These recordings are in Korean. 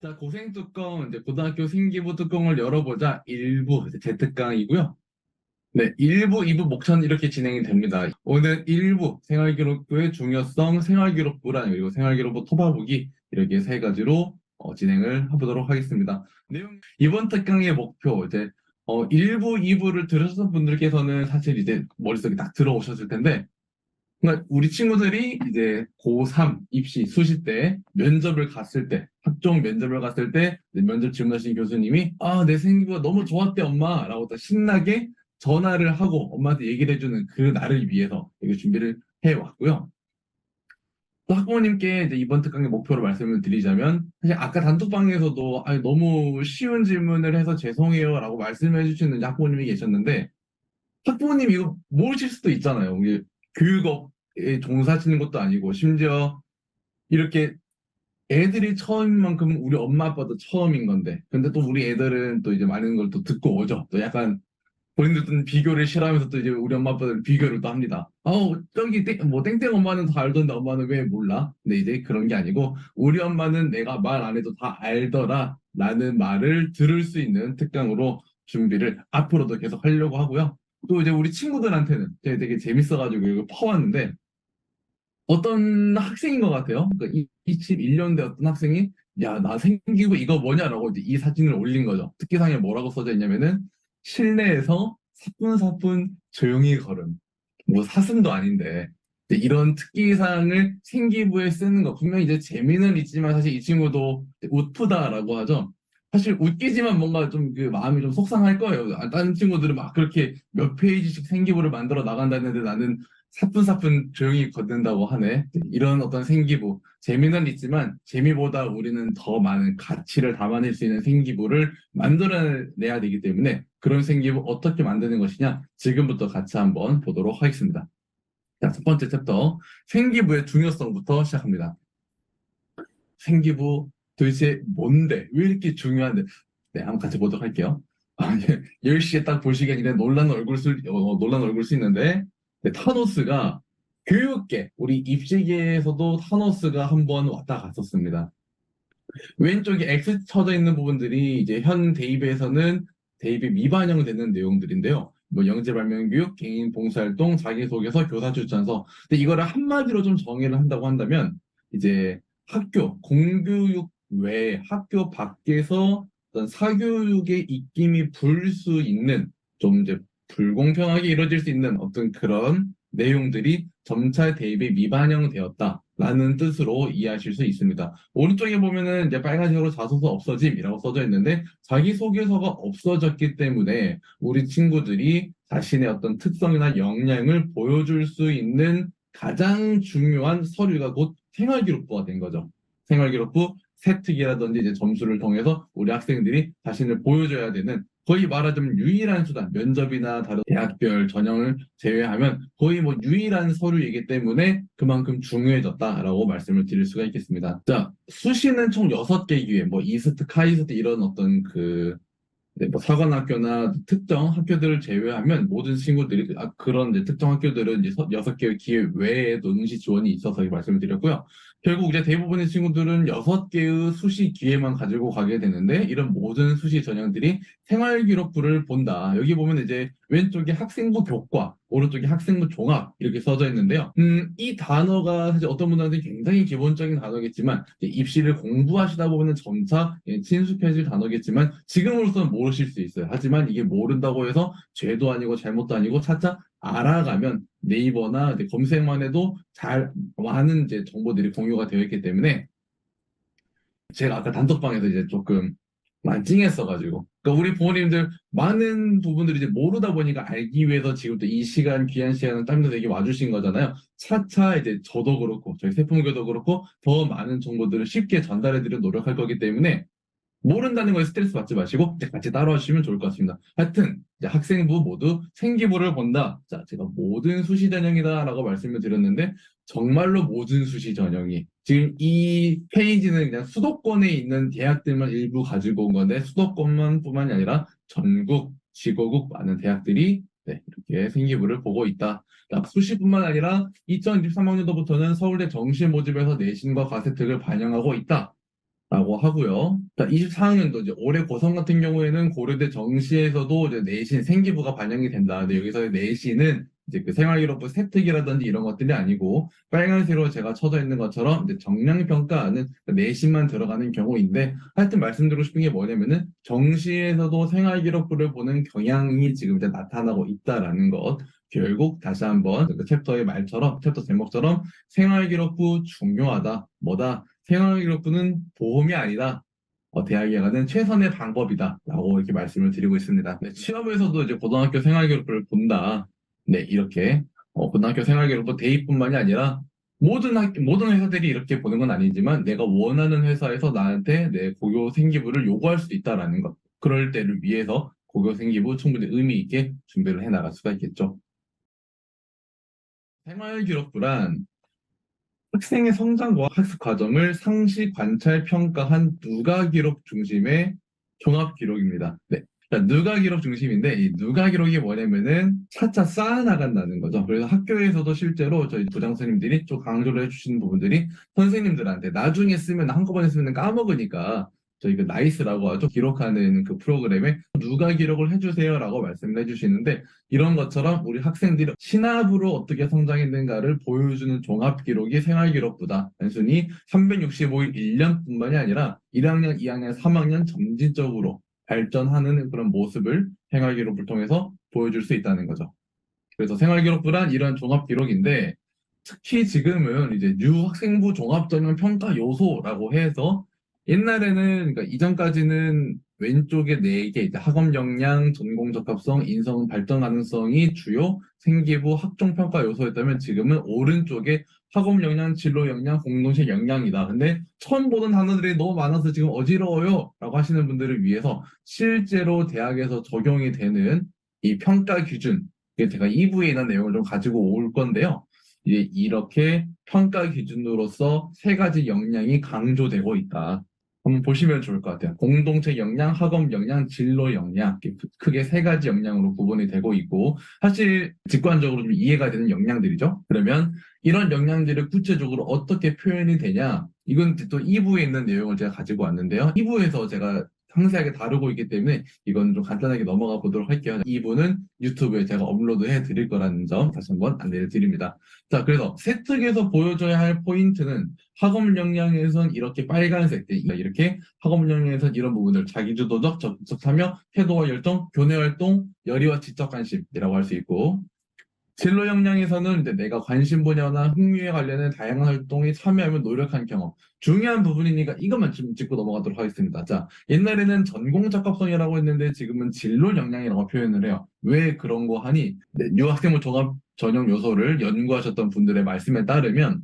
자, 고생 뚜껑, 이제 고등학교 생기부 뚜껑을 열어보자. 1부, 재특강이고요. 네, 1부, 2부 목차는 이렇게 진행이 됩니다. 오늘 1부, 생활기록부의 중요성, 생활기록부란, 그리고 생활기록부 토바보기, 이렇게 세 가지로 진행을 해보도록 하겠습니다. 이번 특강의 목표, 1부, 2부를 들으셨던 분들께서는 사실 이제 머릿속에 딱 들어오셨을 텐데, 그러니까 우리 친구들이 이제 고3 입시 수시 때 면접을 갔을 때 학종 면접을 갔을 때 이제 면접 질문하신 교수님이 내 생기부가 너무 좋았대 엄마라고 딱 신나게 전화를 하고 엄마한테 얘기를 해주는 그 날을 위해서 이렇게 준비를 해왔고요. 또 학부모님께 이제 이번 특강의 목표로 말씀을 드리자면 사실 아까 단톡방에서도 너무 쉬운 질문을 해서 죄송해요라고 말씀해 주시는 학부모님이 계셨는데 학부모님 이거 모르실 수도 있잖아요. 이게 교육업에 종사하시는 것도 아니고 심지어 이렇게 애들이 처음인 만큼 우리 엄마 아빠도 처음인 건데 근데 또 우리 애들은 또 이제 많은 걸 또 듣고 오죠. 또 약간 본인들은 비교를 싫어하면서 또 이제 우리 엄마 아빠들 비교를 또 합니다. 저기 뭐 땡땡 엄마는 다 알던데 엄마는 왜 몰라? 근데 이제 그런 게 아니고 우리 엄마는 내가 말 안 해도 다 알더라 라는 말을 들을 수 있는 특강으로 준비를 앞으로도 계속 하려고 하고요. 또 이제 우리 친구들한테는 되게 재밌어가지고 이거 퍼왔는데 어떤 학생인 것 같아요. 그러니까 21년대 어떤 학생이 야, 나 생기고 이거 뭐냐라고 이제 이 사진을 올린 거죠. 특기사항에 뭐라고 써져 있냐면은 실내에서 사뿐사뿐 조용히 걸음. 뭐 사슴도 아닌데 이제 이런 특기사항을 생기부에 쓰는 거 분명히 이제 재미는 있지만 사실 이 친구도 웃프다라고 하죠. 사실 웃기지만 뭔가 좀 그 마음이 좀 속상할 거예요. 다른 친구들은 막 그렇게 몇 페이지씩 생기부를 만들어 나간다는데 나는 사뿐사뿐 조용히 걷는다고 하네. 이런 어떤 생기부, 재미는 있지만 재미보다 우리는 더 많은 가치를 담아낼 수 있는 생기부를 만들어내야 되기 때문에 그런 생기부 어떻게 만드는 것이냐 지금부터 같이 한번 보도록 하겠습니다. 자, 첫 번째 챕터, 생기부의 중요성부터 시작합니다. 생기부 도대체 뭔데? 왜 이렇게 중요한데? 네, 한번 같이 보도록 할게요. 10시에 딱 보시기엔 이래 놀란 얼굴 수 있는데, 네, 타노스가 교육계, 우리 입시계에서도 타노스가 한번 왔다 갔었습니다. 왼쪽에 X 쳐져 있는 부분들이 이제 현 대입에서는 대입이 미반영되는 내용들인데요. 뭐 영재 발명 교육, 개인 봉사활동, 자기소개서, 교사 추천서. 근데 이거를 한마디로 좀 정의를 한다고 한다면 이제 학교, 공교육 외에 학교 밖에서 어떤 사교육의 입김이 불 수 있는 좀 이제 불공평하게 이루어질 수 있는 어떤 그런 내용들이 점차 대입에 미반영되었다라는 뜻으로 이해하실 수 있습니다. 오른쪽에 보면은 이제 빨간색으로 자소서 없어짐이라고 써져 있는데 자기소개서가 없어졌기 때문에 우리 친구들이 자신의 어떤 특성이나 역량을 보여줄 수 있는 가장 중요한 서류가 곧 생활기록부가 된 거죠. 생활기록부 세특이라든지 이제 점수를 통해서 우리 학생들이 자신을 보여줘야 되는 거의 말하자면 유일한 수단, 면접이나 다른 대학별 전형을 제외하면 거의 뭐 유일한 서류이기 때문에 그만큼 중요해졌다라고 말씀을 드릴 수가 있겠습니다. 자, 수시는 총 6개 기회, 뭐 이스트, 카이스트 이런 어떤 네, 뭐 사관학교나 특정 학교들을 제외하면 모든 친구들이 그런 이제 특정 학교들은 이제 6개의 기회 외에도 응시 지원이 있어서 말씀을 드렸고요. 결국 이제 대부분의 친구들은 6개의 수시 기회만 가지고 가게 되는데 이런 모든 수시 전형들이 생활기록부를 본다. 여기 보면 이제 왼쪽에 학생부 교과, 오른쪽에 학생부 종합 이렇게 써져 있는데요. 이 단어가 사실 어떤 분들한테 굉장히 기본적인 단어겠지만 입시를 공부하시다 보면 점차 친숙해질 단어겠지만 지금으로서는 모르실 수 있어요. 하지만 이게 모른다고 해서 죄도 아니고 잘못도 아니고 차차 알아가면 네이버나 검색만 해도 잘 많은 이제 정보들이 공유가 되어 있기 때문에 제가 아까 단톡방에서 이제 조금 많이 찡했어가지고. 그러니까 우리 부모님들 많은 부분들이 이제 모르다 보니까 알기 위해서 지금 또 이 시간, 귀한 시간을 땀도 되게 와주신 거잖아요. 차차 이제 저도 그렇고, 저희 세풍교도 그렇고, 더 많은 정보들을 쉽게 전달해드려 노력할 거기 때문에 모른다는 거에 스트레스 받지 마시고 같이 따라와 주시면 좋을 것 같습니다. 하여튼 이제 학생부 모두 생기부를 본다. 자, 제가 모든 수시 전형이다라고 말씀을 드렸는데 정말로 모든 수시 전형이 지금 이 페이지는 그냥 수도권에 있는 대학들만 일부 가지고 온 건데 수도권만 뿐만이 아니라 전국, 지구국 많은 대학들이 네, 이렇게 생기부를 보고 있다. 수시뿐만 아니라 2023학년도부터는 서울대 정시 모집에서 내신과 가세특을 반영하고 있다. 라고 하고요. 자, 24학년도 이제 올해 고3 같은 경우에는 고려대 정시에서도 이제 내신 생기부가 반영이 된다. 근데 여기서의 내신은 이제 그 생활기록부 세특이라든지 이런 것들이 아니고 빨간색으로 제가 쳐져 있는 것처럼 이제 정량평가는 내신만 들어가는 경우인데 하여튼 말씀드리고 싶은 게 뭐냐면은 정시에서도 생활기록부를 보는 경향이 지금 이제 나타나고 있다라는 것. 결국 다시 한번 그 챕터의 말처럼 챕터 제목처럼 생활기록부 중요하다. 뭐다? 생활기록부는 보험이 아니다. 대학에 가는 최선의 방법이다. 라고 이렇게 말씀을 드리고 있습니다. 네, 취업에서도 이제 고등학교 생활기록부를 본다. 네, 이렇게. 고등학교 생활기록부 대입뿐만이 아니라 모든 회사들이 이렇게 보는 건 아니지만 내가 원하는 회사에서 나한테 내 고교 생기부를 요구할 수도 있다라는 것. 그럴 때를 위해서 고교 생기부 충분히 의미 있게 준비를 해 나갈 수가 있겠죠. 생활기록부란 학생의 성장과 학습 과정을 상시 관찰 평가한 누가 기록 중심의 종합 기록입니다. 네. 그러니까 누가 기록 중심인데 이 누가 기록이 뭐냐면은 차차 쌓아나간다는 거죠. 그래서 학교에서도 실제로 저희 부장 선생님들이 좀 강조를 해주시는 부분들이 선생님들한테 나중에 쓰면 한꺼번에 쓰면 까먹으니까 저희 그 나이스라고 하죠. 기록하는 그 프로그램에 누가 기록을 해주세요라고 말씀을 해주시는데 이런 것처럼 우리 학생들이 신압으로 어떻게 성장했는가를 보여주는 종합 기록이 생활 기록보다 단순히 365일 1년뿐만이 아니라 1학년, 2학년, 3학년 점진적으로 발전하는 그런 모습을 생활 기록을 통해서 보여줄 수 있다는 거죠. 그래서 생활 기록부란 이런 종합 기록인데 특히 지금은 이제 유학생부 종합전형 평가 요소라고 해서 옛날에는 그러니까 이전까지는 왼쪽에 네 개 이제 학업 역량, 전공 적합성, 인성 발전 가능성이 주요 생기부 학종 평가 요소였다면 지금은 오른쪽에 학업 역량, 진로 역량, 공동체 역량이다. 근데 처음 보는 단어들이 너무 많아서 지금 어지러워요라고 하시는 분들을 위해서 실제로 대학에서 적용이 되는 이 평가 기준, 이게 제가 2부에 있는 내용을 좀 가지고 올 건데요. 이제 이렇게 평가 기준으로서 세 가지 역량이 강조되고 있다. 한번 보시면 좋을 것 같아요. 공동체 역량, 학업 역량, 진로 역량. 이렇게 크게 세 가지 역량으로 구분이 되고 있고, 사실 직관적으로 좀 이해가 되는 역량들이죠. 그러면 이런 역량들을 구체적으로 어떻게 표현이 되냐? 이건 또 2부에 있는 내용을 제가 가지고 왔는데요. 2부에서 제가 상세하게 다루고 있기 때문에 이건 좀 간단하게 넘어가 보도록 할게요. 2부는 유튜브에 제가 업로드해 드릴 거라는 점 다시 한번 안내를 드립니다. 자, 그래서 세특에서 보여줘야 할 포인트는 학업 역량에선 이렇게 빨간색, 이렇게 학업 역량에선 이런 부분들, 자기주도적, 적극적 참여, 태도와 열정, 교내 활동, 열의와 지적 관심이라고 할 수 있고, 진로 역량에서는 이제 내가 관심 분야나 흥미에 관련된 다양한 활동에 참여하며 노력한 경험. 중요한 부분이니까 이것만 좀 짚고 넘어가도록 하겠습니다. 자, 옛날에는 전공 적합성이라고 했는데 지금은 진로 역량이라고 표현을 해요. 왜 그런 거 하니? 네, 유학생부 종합 전형 요소를 연구하셨던 분들의 말씀에 따르면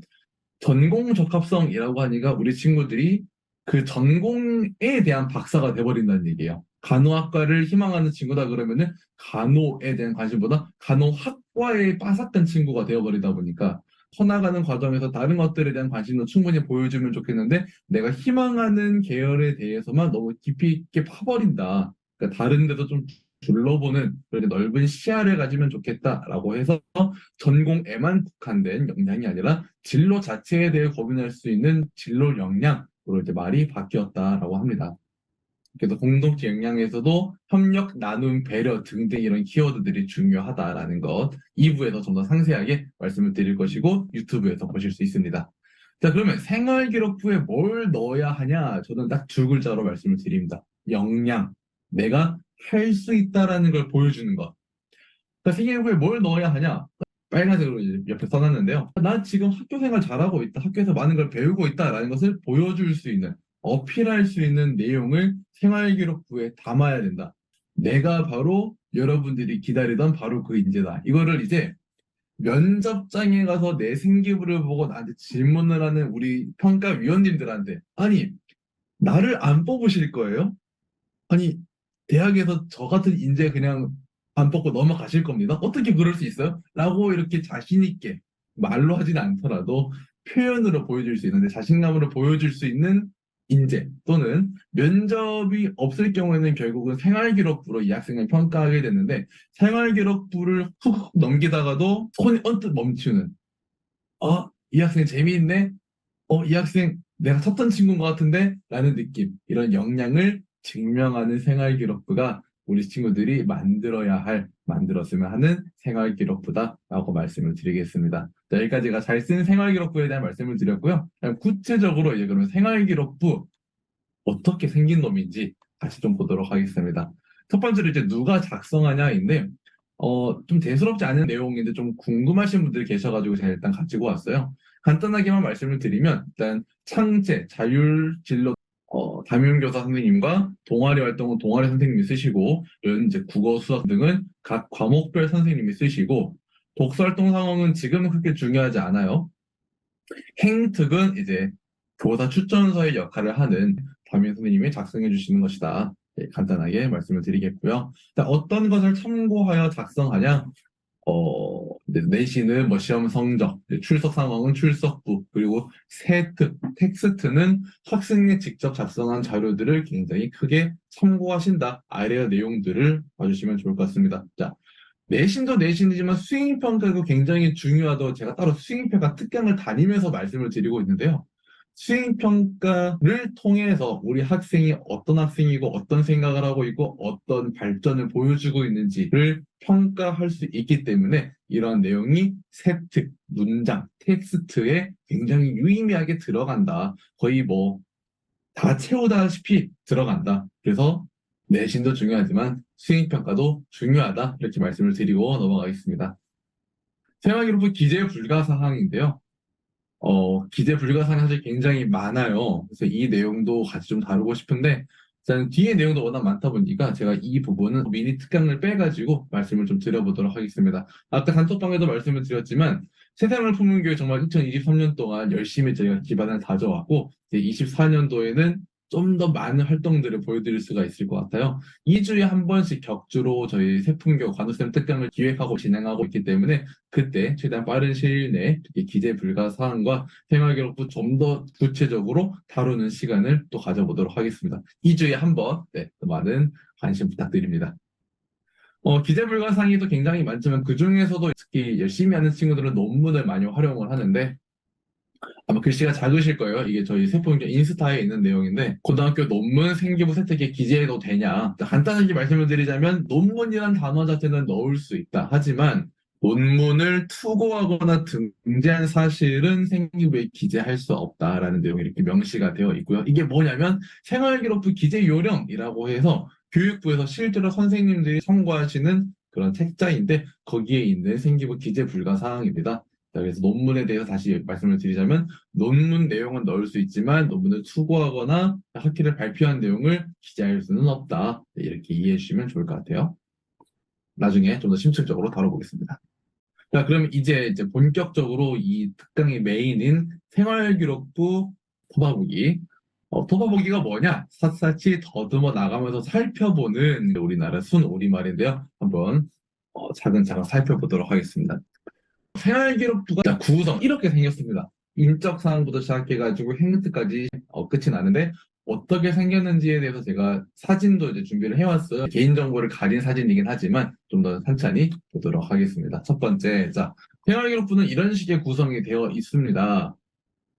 전공 적합성이라고 하니까 우리 친구들이 그 전공에 대한 박사가 돼버린다는 얘기예요. 간호학과를 희망하는 친구다 그러면은 간호에 대한 관심보다 간호학과에 빠삭한 친구가 되어버리다 보니까 커나가는 과정에서 다른 것들에 대한 관심도 충분히 보여주면 좋겠는데 내가 희망하는 계열에 대해서만 너무 깊이 있게 파버린다. 그러니까 다른 데도 좀 둘러보는 그런 넓은 시야를 가지면 좋겠다라고 해서 전공에만 국한된 역량이 아니라 진로 자체에 대해 고민할 수 있는 진로 역량으로 이제 말이 바뀌었다라고 합니다. 그래서 공동체 역량에서도 협력, 나눔, 배려 등등 이런 키워드들이 중요하다라는 것 2부에서 좀 더 상세하게 말씀을 드릴 것이고 유튜브에서 보실 수 있습니다. 자, 그러면 생활기록부에 뭘 넣어야 하냐? 저는 딱 두 글자로 말씀을 드립니다. 역량. 내가 할 수 있다라는 걸 보여주는 것. 그러니까 생활기록부에 뭘 넣어야 하냐? 빨간색으로 이제 옆에 써놨는데요. 나 지금 학교 생활 잘하고 있다. 학교에서 많은 걸 배우고 있다라는 것을 보여줄 수 있는, 어필할 수 있는 내용을 생활기록부에 담아야 된다. 내가 바로 여러분들이 기다리던 바로 그 인재다. 이거를 이제 면접장에 가서 내 생기부를 보고 나한테 질문을 하는 우리 평가위원님들한테 아니, 나를 안 뽑으실 거예요? 아니, 대학에서 저 같은 인재 그냥 안 뽑고 넘어가실 겁니다. 어떻게 그럴 수 있어요? 라고 이렇게 자신 있게 말로 하진 않더라도 표현으로 보여줄 수 있는데 자신감으로 보여줄 수 있는 인재 또는 면접이 없을 경우에는 결국은 생활기록부로 이 학생을 평가하게 되는데 생활기록부를 훅 넘기다가도 손이 언뜻 멈추는 이 학생 재미있네? 이 학생 내가 쳤던 친구인 것 같은데? 라는 느낌, 이런 역량을 증명하는 생활기록부가 우리 친구들이 만들었으면 하는 생활기록부다라고 말씀을 드리겠습니다. 자, 여기까지가 잘 쓰는 생활기록부에 대한 말씀을 드렸고요. 구체적으로 이제 그러면 생활기록부 어떻게 생긴 놈인지 다시 좀 보도록 하겠습니다. 첫 번째로 이제 누가 작성하냐인데, 좀 대수롭지 않은 내용인데 좀 궁금하신 분들이 계셔가지고 제가 일단 가지고 왔어요. 간단하게만 말씀을 드리면, 일단 창제, 자율진로, 담임교사 선생님과 동아리 활동은 동아리 선생님이 쓰시고, 이런 이제 국어, 수학 등은 각 과목별 선생님이 쓰시고, 독서 활동 상황은 지금은 그렇게 중요하지 않아요. 행특은 이제 교사 추천서의 역할을 하는 담임 선생님이 작성해 주시는 것이다. 네, 간단하게 말씀을 드리겠고요. 어떤 것을 참고하여 작성하냐? 내신은 뭐 시험 성적, 출석 상황은 출석부, 그리고 세특, 텍스트는 학생이 직접 작성한 자료들을 굉장히 크게 참고하신다. 아래의 내용들을 봐주시면 좋을 것 같습니다. 자, 내신도 내신이지만 수행평가도 굉장히 중요하다고 제가 따로 수행평가 특강을 다니면서 말씀을 드리고 있는데요. 수행평가를 통해서 우리 학생이 어떤 학생이고 어떤 생각을 하고 있고 어떤 발전을 보여주고 있는지를 평가할 수 있기 때문에 이러한 내용이 세특, 문장, 텍스트에 굉장히 유의미하게 들어간다. 거의 뭐 다 채우다시피 들어간다. 그래서 내신도 중요하지만 수행평가도 중요하다. 이렇게 말씀을 드리고 넘어가겠습니다. 생활기록부 기재 불가사항인데요. 기재 불가사항이 사실 굉장히 많아요. 그래서 이 내용도 같이 좀 다루고 싶은데, 일단 뒤에 내용도 워낙 많다 보니까 제가 이 부분은 미니 특강을 빼가지고 말씀을 좀 드려보도록 하겠습니다. 아까 단톡방에도 말씀을 드렸지만, 세상을 품은 교육 정말 2023년 동안 열심히 저희가 기반을 다져왔고, 이제 24년도에는 좀 더 많은 활동들을 보여드릴 수가 있을 것 같아요. 2주에 한 번씩 격주로 저희 세품교 관우쌤 특강을 기획하고 진행하고 있기 때문에 그때 최대한 빠른 시일 내에 기재 불가 사항과 생활기록부 좀 더 구체적으로 다루는 시간을 또 가져보도록 하겠습니다. 2주에 한 번, 네, 많은 관심 부탁드립니다. 기재 불가 사항이 또 굉장히 많지만 그 중에서도 특히 열심히 하는 친구들은 논문을 많이 활용을 하는데 아마 글씨가 작으실 거예요. 이게 저희 세포인격 인스타에 있는 내용인데 고등학교 논문 생기부 세특에 기재해도 되냐? 간단하게 말씀을 드리자면 논문이란 단어 자체는 넣을 수 있다. 하지만 논문을 투고하거나 등재한 사실은 생기부에 기재할 수 없다라는 내용이 이렇게 명시가 되어 있고요. 이게 뭐냐면 생활기록부 기재 요령이라고 해서 교육부에서 실제로 선생님들이 청구하시는 그런 책자인데 거기에 있는 생기부 기재 불가 사항입니다. 그래서 논문에 대해서 다시 말씀을 드리자면 논문 내용은 넣을 수 있지만 논문을 투고하거나 학회를 발표한 내용을 기재할 수는 없다. 네, 이렇게 이해해 주시면 좋을 것 같아요. 나중에 좀 더 심층적으로 다뤄보겠습니다. 자, 그럼 이제 본격적으로 이 특강의 메인인 생활기록부 토바보기. 토바보기가 뭐냐? 샅샅이 더듬어 나가면서 살펴보는 우리나라 순우리말인데요. 한번 차근차근 살펴보도록 하겠습니다. 생활기록부가 구성 이렇게 생겼습니다. 인적사항부터 시작해가지고 행트까지 끝이 나는데 어떻게 생겼는지에 대해서 제가 사진도 이제 준비를 해왔어요. 개인정보를 가린 사진이긴 하지만 좀 더 찬찬히 보도록 하겠습니다. 첫 번째, 자, 생활기록부는 이런 식의 구성이 되어 있습니다.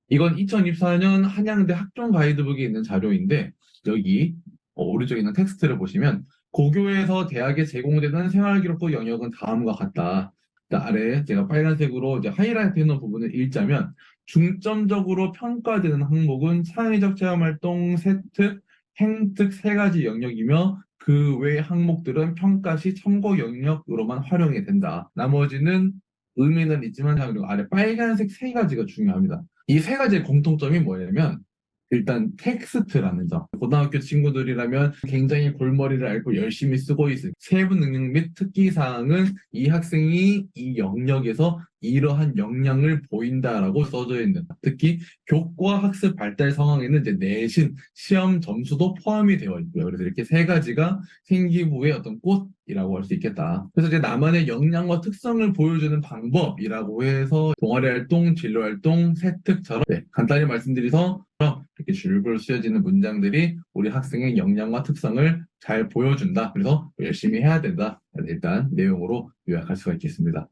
이건 2024년 한양대 학종 가이드북에 있는 자료인데 여기 오른쪽에 있는 텍스트를 보시면 고교에서 대학에 제공되는 생활기록부 영역은 다음과 같다. 아래 제가 빨간색으로 이제 하이라이트 해놓은 부분을 읽자면 중점적으로 평가되는 항목은 창의적 체험활동, 세특, 행특 세 가지 영역이며 그 외 항목들은 평가 시 참고 영역으로만 활용이 된다. 나머지는 의미는 있지만 그리고 아래 빨간색 세 가지가 중요합니다. 이 세 가지의 공통점이 뭐냐면 일단 텍스트라는 점. 고등학교 친구들이라면 굉장히 골머리를 앓고 열심히 쓰고 있을 세부 능력 및 특기 사항은 이 학생이 이 영역에서 이러한 역량을 보인다라고 써져 있는. 특히 교과 학습 발달 상황에는 이제 내신 시험 점수도 포함이 되어 있고요. 그래서 이렇게 세 가지가 생기부의 어떤 꽃이라고 할 수 있겠다. 그래서 이제 나만의 역량과 특성을 보여주는 방법이라고 해서 동아리 활동, 진로 활동, 세특처럼 네, 간단히 말씀드려서 이렇게 줄글 쓰여지는 문장들이 우리 학생의 역량과 특성을 잘 보여준다. 그래서 열심히 해야 된다. 일단 내용으로 요약할 수가 있겠습니다.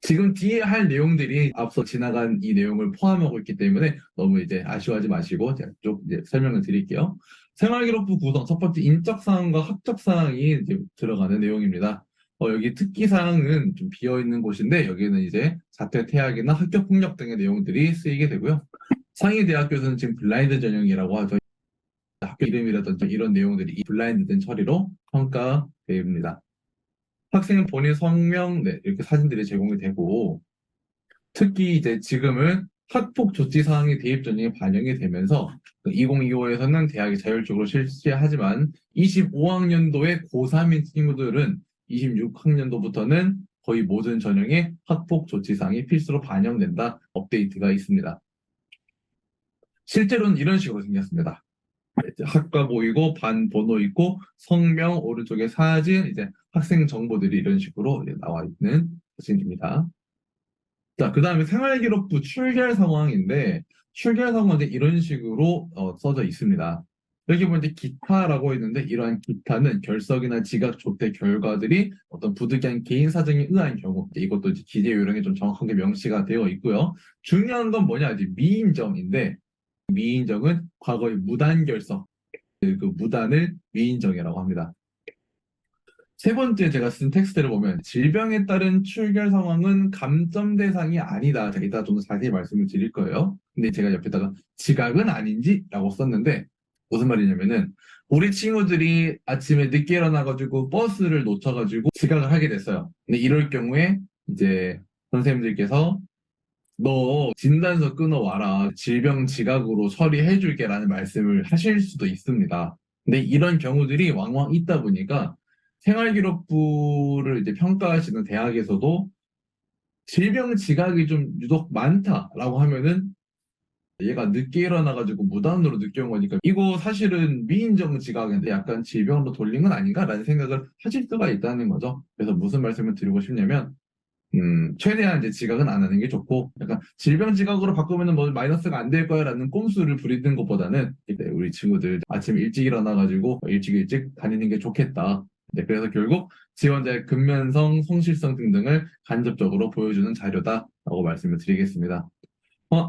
지금 뒤에 할 내용들이 앞서 지나간 이 내용을 포함하고 있기 때문에 너무 이제 아쉬워하지 마시고 제가 좀 이제 설명을 드릴게요. 생활기록부 구성 첫 번째 인적 사항과 학적 사항이 이제 들어가는 내용입니다. 여기 특기 사항은 좀 비어 있는 곳인데 여기는 이제 자퇴 퇴학이나 학교 폭력 등의 내용들이 쓰이게 되고요. 상위 대학교에서는 지금 블라인드 전형이라고 하죠. 학교 이름이라든지 이런 내용들이 블라인드된 처리로 평가됩니다. 학생은 본인 성명, 네, 이렇게 사진들이 제공이 되고, 특히 이제 지금은 학폭 조치 사항이 대입 전형에 반영이 되면서 2025에서는 대학이 자율적으로 실시하지만 25학년도에 고3인 친구들은 26학년도부터는 거의 모든 전형에 학폭 조치 사항이 필수로 반영된다 업데이트가 있습니다. 실제로는 이런 식으로 생겼습니다. 학과 보이고 반 번호 있고 성명 오른쪽에 사진 이제 학생 정보들이 이런 식으로 나와 있는 사진입니다. 자, 그 다음에 생활기록부 출결 상황인데 출결 상황은 이런 식으로 써져 있습니다. 여기 보면 이제 기타라고 있는데 이러한 기타는 결석이나 지각 조퇴 결과들이 어떤 부득이한 개인 사정에 의한 경우 이것도 이제 기재 요령에 좀 정확하게 명시가 되어 있고요. 중요한 건 뭐냐 이제 미인정인데 미인정은 과거의 무단 결석 그 무단을 미인정이라고 합니다. 세 번째 제가 쓴 텍스트를 보면 질병에 따른 출결 상황은 감점 대상이 아니다. 제가 이따 좀 더 자세히 말씀을 드릴 거예요. 근데 제가 옆에다가 지각은 아닌지라고 썼는데 무슨 말이냐면은 우리 친구들이 아침에 늦게 일어나가지고 버스를 놓쳐가지고 지각을 하게 됐어요. 근데 이럴 경우에 이제 선생님들께서 너 진단서 끊어와라. 질병 지각으로 처리해줄게라는 말씀을 하실 수도 있습니다. 근데 이런 경우들이 왕왕 있다 보니까 생활기록부를 이제 평가하시는 대학에서도 질병 지각이 좀 유독 많다라고 하면은 얘가 늦게 일어나가지고 무단으로 늦게 온 거니까 이거 사실은 미인정 지각인데 약간 질병으로 돌린 건 아닌가라는 생각을 하실 수가 있다는 거죠. 그래서 무슨 말씀을 드리고 싶냐면 최대한 이제 지각은 안 하는 게 좋고, 약간 질병 지각으로 바꾸면은 뭐 마이너스가 안 될 거야라는 꼼수를 부리는 것보다는 이제 우리 친구들 아침 일찍 일어나가지고 일찍 다니는 게 좋겠다. 네, 그래서 결국 지원자의 근면성, 성실성 등등을 간접적으로 보여주는 자료다라고 말씀을 드리겠습니다.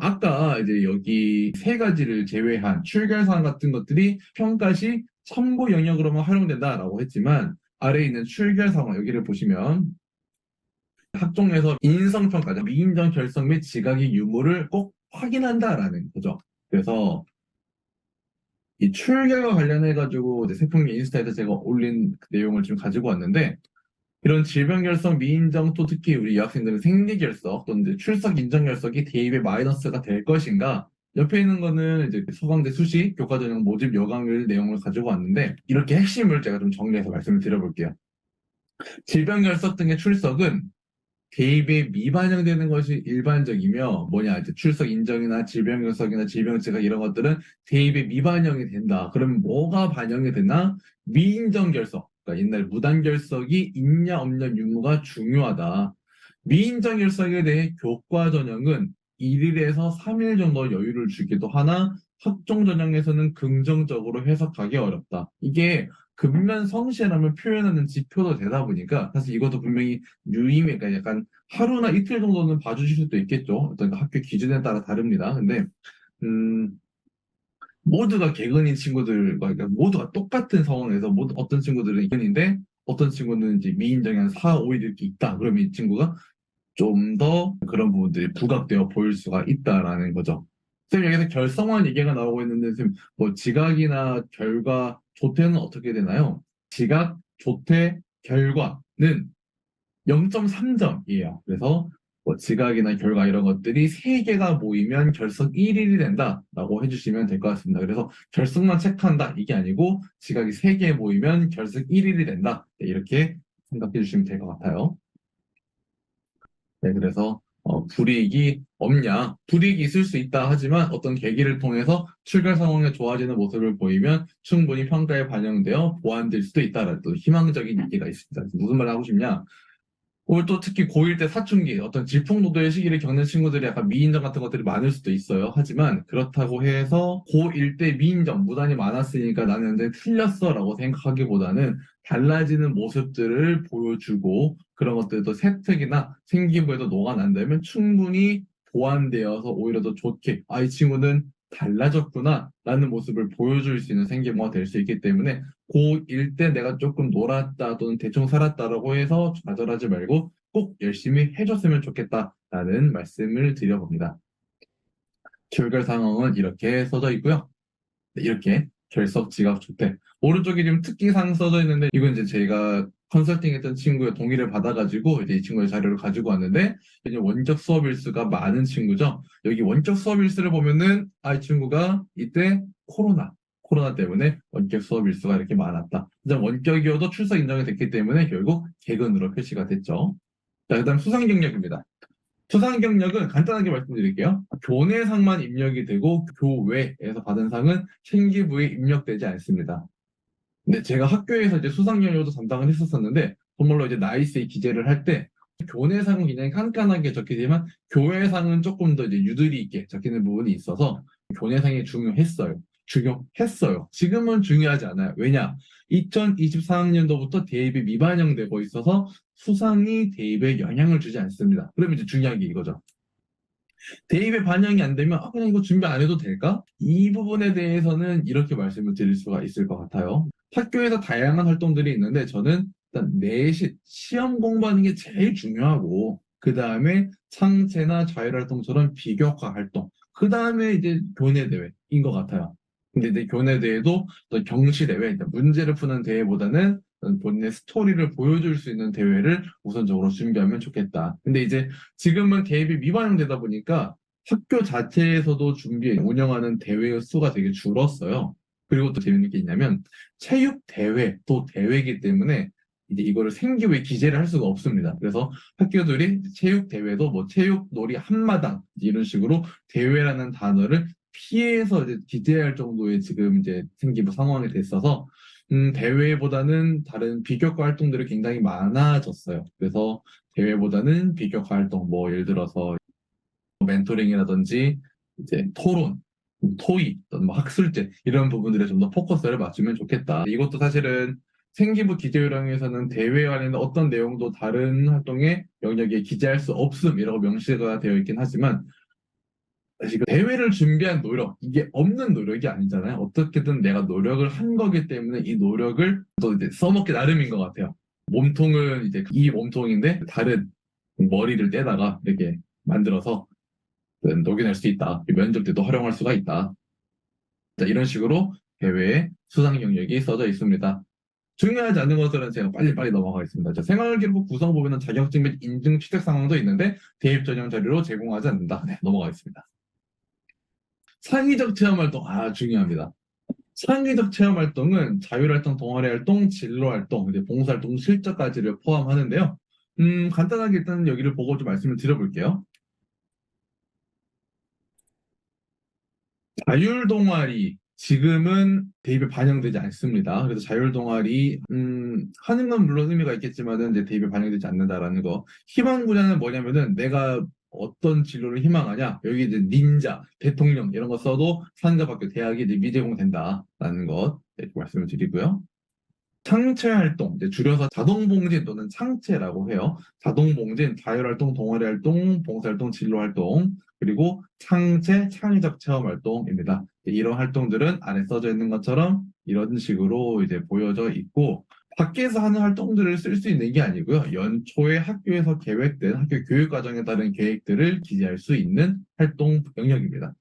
아까 이제 여기 세 가지를 제외한 출결사항 같은 것들이 평가 시 참고 영역으로만 활용된다라고 했지만 아래에 있는 출결사항 여기를 보시면 학종에서 인성평가, 미인정 결석 및 지각의 유무를 꼭 확인한다라는 거죠. 그래서 이 출결과 관련해가지고 세풍기 인스타에서 제가 올린 그 내용을 지금 가지고 왔는데 이런 질병 결석, 미인정 또 특히 우리 여학생들은 생리 결석 또는 출석 인정 결석이 대입에 마이너스가 될 것인가 옆에 있는 거는 이제 서강대 수시 교과전형 모집 여강률 내용을 가지고 왔는데 이렇게 핵심을 제가 좀 정리해서 말씀을 드려볼게요. 질병 결석 등의 출석은 대입에 미반영되는 것이 일반적이며 뭐냐 이제 출석 인정이나 질병 결석이나 질병 지각 이런 것들은 대입에 미반영이 된다. 그러면 뭐가 반영이 되나? 미인정 결석. 그러니까 옛날 무단 결석이 있냐 없냐 유무가 중요하다. 미인정 결석에 대해 교과 전형은 1일에서 3일 정도 여유를 주기도 하나 학종 전형에서는 긍정적으로 해석하기 어렵다. 이게 근면 성실함을 표현하는 지표도 되다 보니까 사실 이것도 분명히 유의미, 그러니까 약간 하루나 이틀 정도는 봐주실 수도 있겠죠. 어떤 그 학교 기준에 따라 다릅니다. 근데 음, 모두가 개근인 친구들과 그러니까 모두가 똑같은 상황에서 어떤 친구들은 이근인데 어떤 친구는 이제 미인정이 한 4, 5일 이렇게 있다. 그러면 이 친구가 좀 더 그런 부분들이 부각되어 보일 수가 있다라는 거죠. 선생님 여기서 결성화 얘기가 나오고 있는데 선생님 뭐 지각이나 결과, 조퇴는 어떻게 되나요? 지각, 조퇴, 결과는 0.3점이에요. 그래서 뭐 지각이나 결과 이런 것들이 3개가 모이면 결석 1일이 된다라고 해주시면 될 것 같습니다. 그래서 결석만 체크한다 이게 아니고 지각이 3개 모이면 결석 1일이 된다. 네, 이렇게 생각해 주시면 될 것 같아요. 네, 그래서 불이익이 없냐? 불이익이 있을 수 있다 하지만 어떤 계기를 통해서 출결 상황이 좋아지는 모습을 보이면 충분히 평가에 반영되어 보완될 수도 있다라는 또 희망적인 얘기가 있습니다. 무슨 말을 하고 싶냐? 오늘 또 특히 고1 때 사춘기, 어떤 질풍노도의 시기를 겪는 친구들이 약간 미인정 같은 것들이 많을 수도 있어요. 하지만 그렇다고 해서 고1 때 미인정, 무단이 많았으니까 나는 이제 틀렸어 라고 생각하기보다는 달라지는 모습들을 보여주고 그런 것들도 세특이나 생기부에도 녹아난다면 충분히 보완되어서 오히려 더 좋게, 아, 이 친구는 달라졌구나 라는 모습을 보여줄 수 있는 생기부가 될 수 있기 때문에 고1 때 내가 조금 놀았다 또는 대충 살았다라고 해서 좌절하지 말고 꼭 열심히 해줬으면 좋겠다라는 말씀을 드려봅니다. 결과 상황은 이렇게 써져 있고요. 네, 이렇게 결석 지각 조퇴. 오른쪽에 지금 특기사항 써져 있는데 이건 이제 제가 컨설팅했던 친구의 동의를 받아가지고 이제 이 친구의 자료를 가지고 왔는데 이제 원격 수업 일수가 많은 친구죠. 여기 원격 수업 일수를 보면은 이 친구가 이때 코로나 때문에 원격 수업 일수가 이렇게 많았다. 이제 원격이어도 출석 인정이 됐기 때문에 결국 개근으로 표시가 됐죠. 자, 그다음 수상 경력입니다. 수상 경력은 간단하게 말씀드릴게요. 교내상만 입력이 되고 교외에서 받은 상은 생기부에 입력되지 않습니다. 근데 제가 학교에서 이제 수상 경력도 담당을 했었었는데 정말로 이제 나이스에 기재를 할 때 교내상은 그냥 깐깐하게 적히지만 교외상은 조금 더 이제 유두리 있게 적히는 부분이 있어서 교내상이 중요했어요. 지금은 중요하지 않아요. 왜냐? 2024학년도부터 대입이 미반영되고 있어서 수상이 대입에 영향을 주지 않습니다. 그러면 이제 중요한 게 이거죠. 대입에 반영이 안 되면 그냥 이거 준비 안 해도 될까? 이 부분에 대해서는 이렇게 말씀을 드릴 수가 있을 것 같아요. 학교에서 다양한 활동들이 있는데 저는 일단 내신, 시험 공부하는 게 제일 중요하고 그 다음에 창체나 자율활동처럼 비교과 활동, 그 다음에 이제 교내대회인 것 같아요. 근데 이제 교내대회도 또 경시대회, 문제를 푸는 대회보다는 본인의 스토리를 보여줄 수 있는 대회를 우선적으로 준비하면 좋겠다. 근데 이제 지금은 대입이 미반영되다 보니까 학교 자체에서도 운영하는 대회의 수가 되게 줄었어요. 그리고 또 재밌는 게 있냐면 체육 대회 또 대회이기 때문에 이제 이거를 생기부에 기재를 할 수가 없습니다. 그래서 학교들이 체육 대회도 뭐 체육 놀이 한마당 이런 식으로 대회라는 단어를 피해서 이제 기재할 정도의 지금 이제 생기부 상황이 됐어서 대회보다는 다른 비교과 활동들이 굉장히 많아졌어요. 그래서 대회보다는 비교과 활동, 뭐 예를 들어서 멘토링이라든지 이제 토론, 토의, 어떤 뭐 학술제 이런 부분들에 좀 더 포커스를 맞추면 좋겠다. 이것도 사실은 생기부 기재요령에서는 대회 관련된 어떤 내용도 다른 활동의 영역에 기재할 수 없음이라고 명시가 되어 있긴 하지만 지금 대회를 준비한 노력, 이게 없는 노력이 아니잖아요. 어떻게든 내가 노력을 한 거기 때문에 이 노력을 또 이제 써먹기 나름인 것 같아요. 몸통은 이제 이 몸통인데 다른 머리를 떼다가 이렇게 만들어서 녹여낼 수 있다. 면접 때도 활용할 수가 있다. 자, 이런 식으로 대회의 수상 경력이 써져 있습니다. 중요하지 않은 것들은 제가 빨리빨리 넘어가겠습니다. 자, 생활기록부 구성 부분은 자격증 및 인증 취득 상황도 있는데 대입 전형 자료로 제공하지 않는다. 네, 넘어가겠습니다. 창의적 체험 활동, 중요합니다. 창의적 체험 활동은 자율활동, 동아리활동, 진로활동, 이제 봉사활동, 실적까지를 포함하는데요. 간단하게 일단 여기를 보고 좀 말씀을 드려볼게요. 자율동아리, 지금은 대입에 반영되지 않습니다. 그래서 자율동아리, 하는 건 물론 의미가 있겠지만은 이제 대입에 반영되지 않는다라는 거. 희망 분야는 뭐냐면은 내가 어떤 진로를 희망하냐. 여기 이제 닌자, 대통령 이런 거 써도 상가밖에 대학이 이제 미제공된다라는 것 이렇게 말씀을 드리고요. 창체 활동, 이제 줄여서 자동봉진 또는 창체라고 해요. 자동봉진, 자율활동, 동아리활동, 봉사활동, 진로활동, 그리고 창체, 창의적 체험활동입니다. 이런 활동들은 안에 써져 있는 것처럼 이런 식으로 이제 보여져 있고, 밖에서 하는 활동들을 쓸 수 있는 게 아니고요. 연초에 학교에서 계획된 학교 교육과정에 따른 계획들을 기재할 수 있는 활동 영역입니다.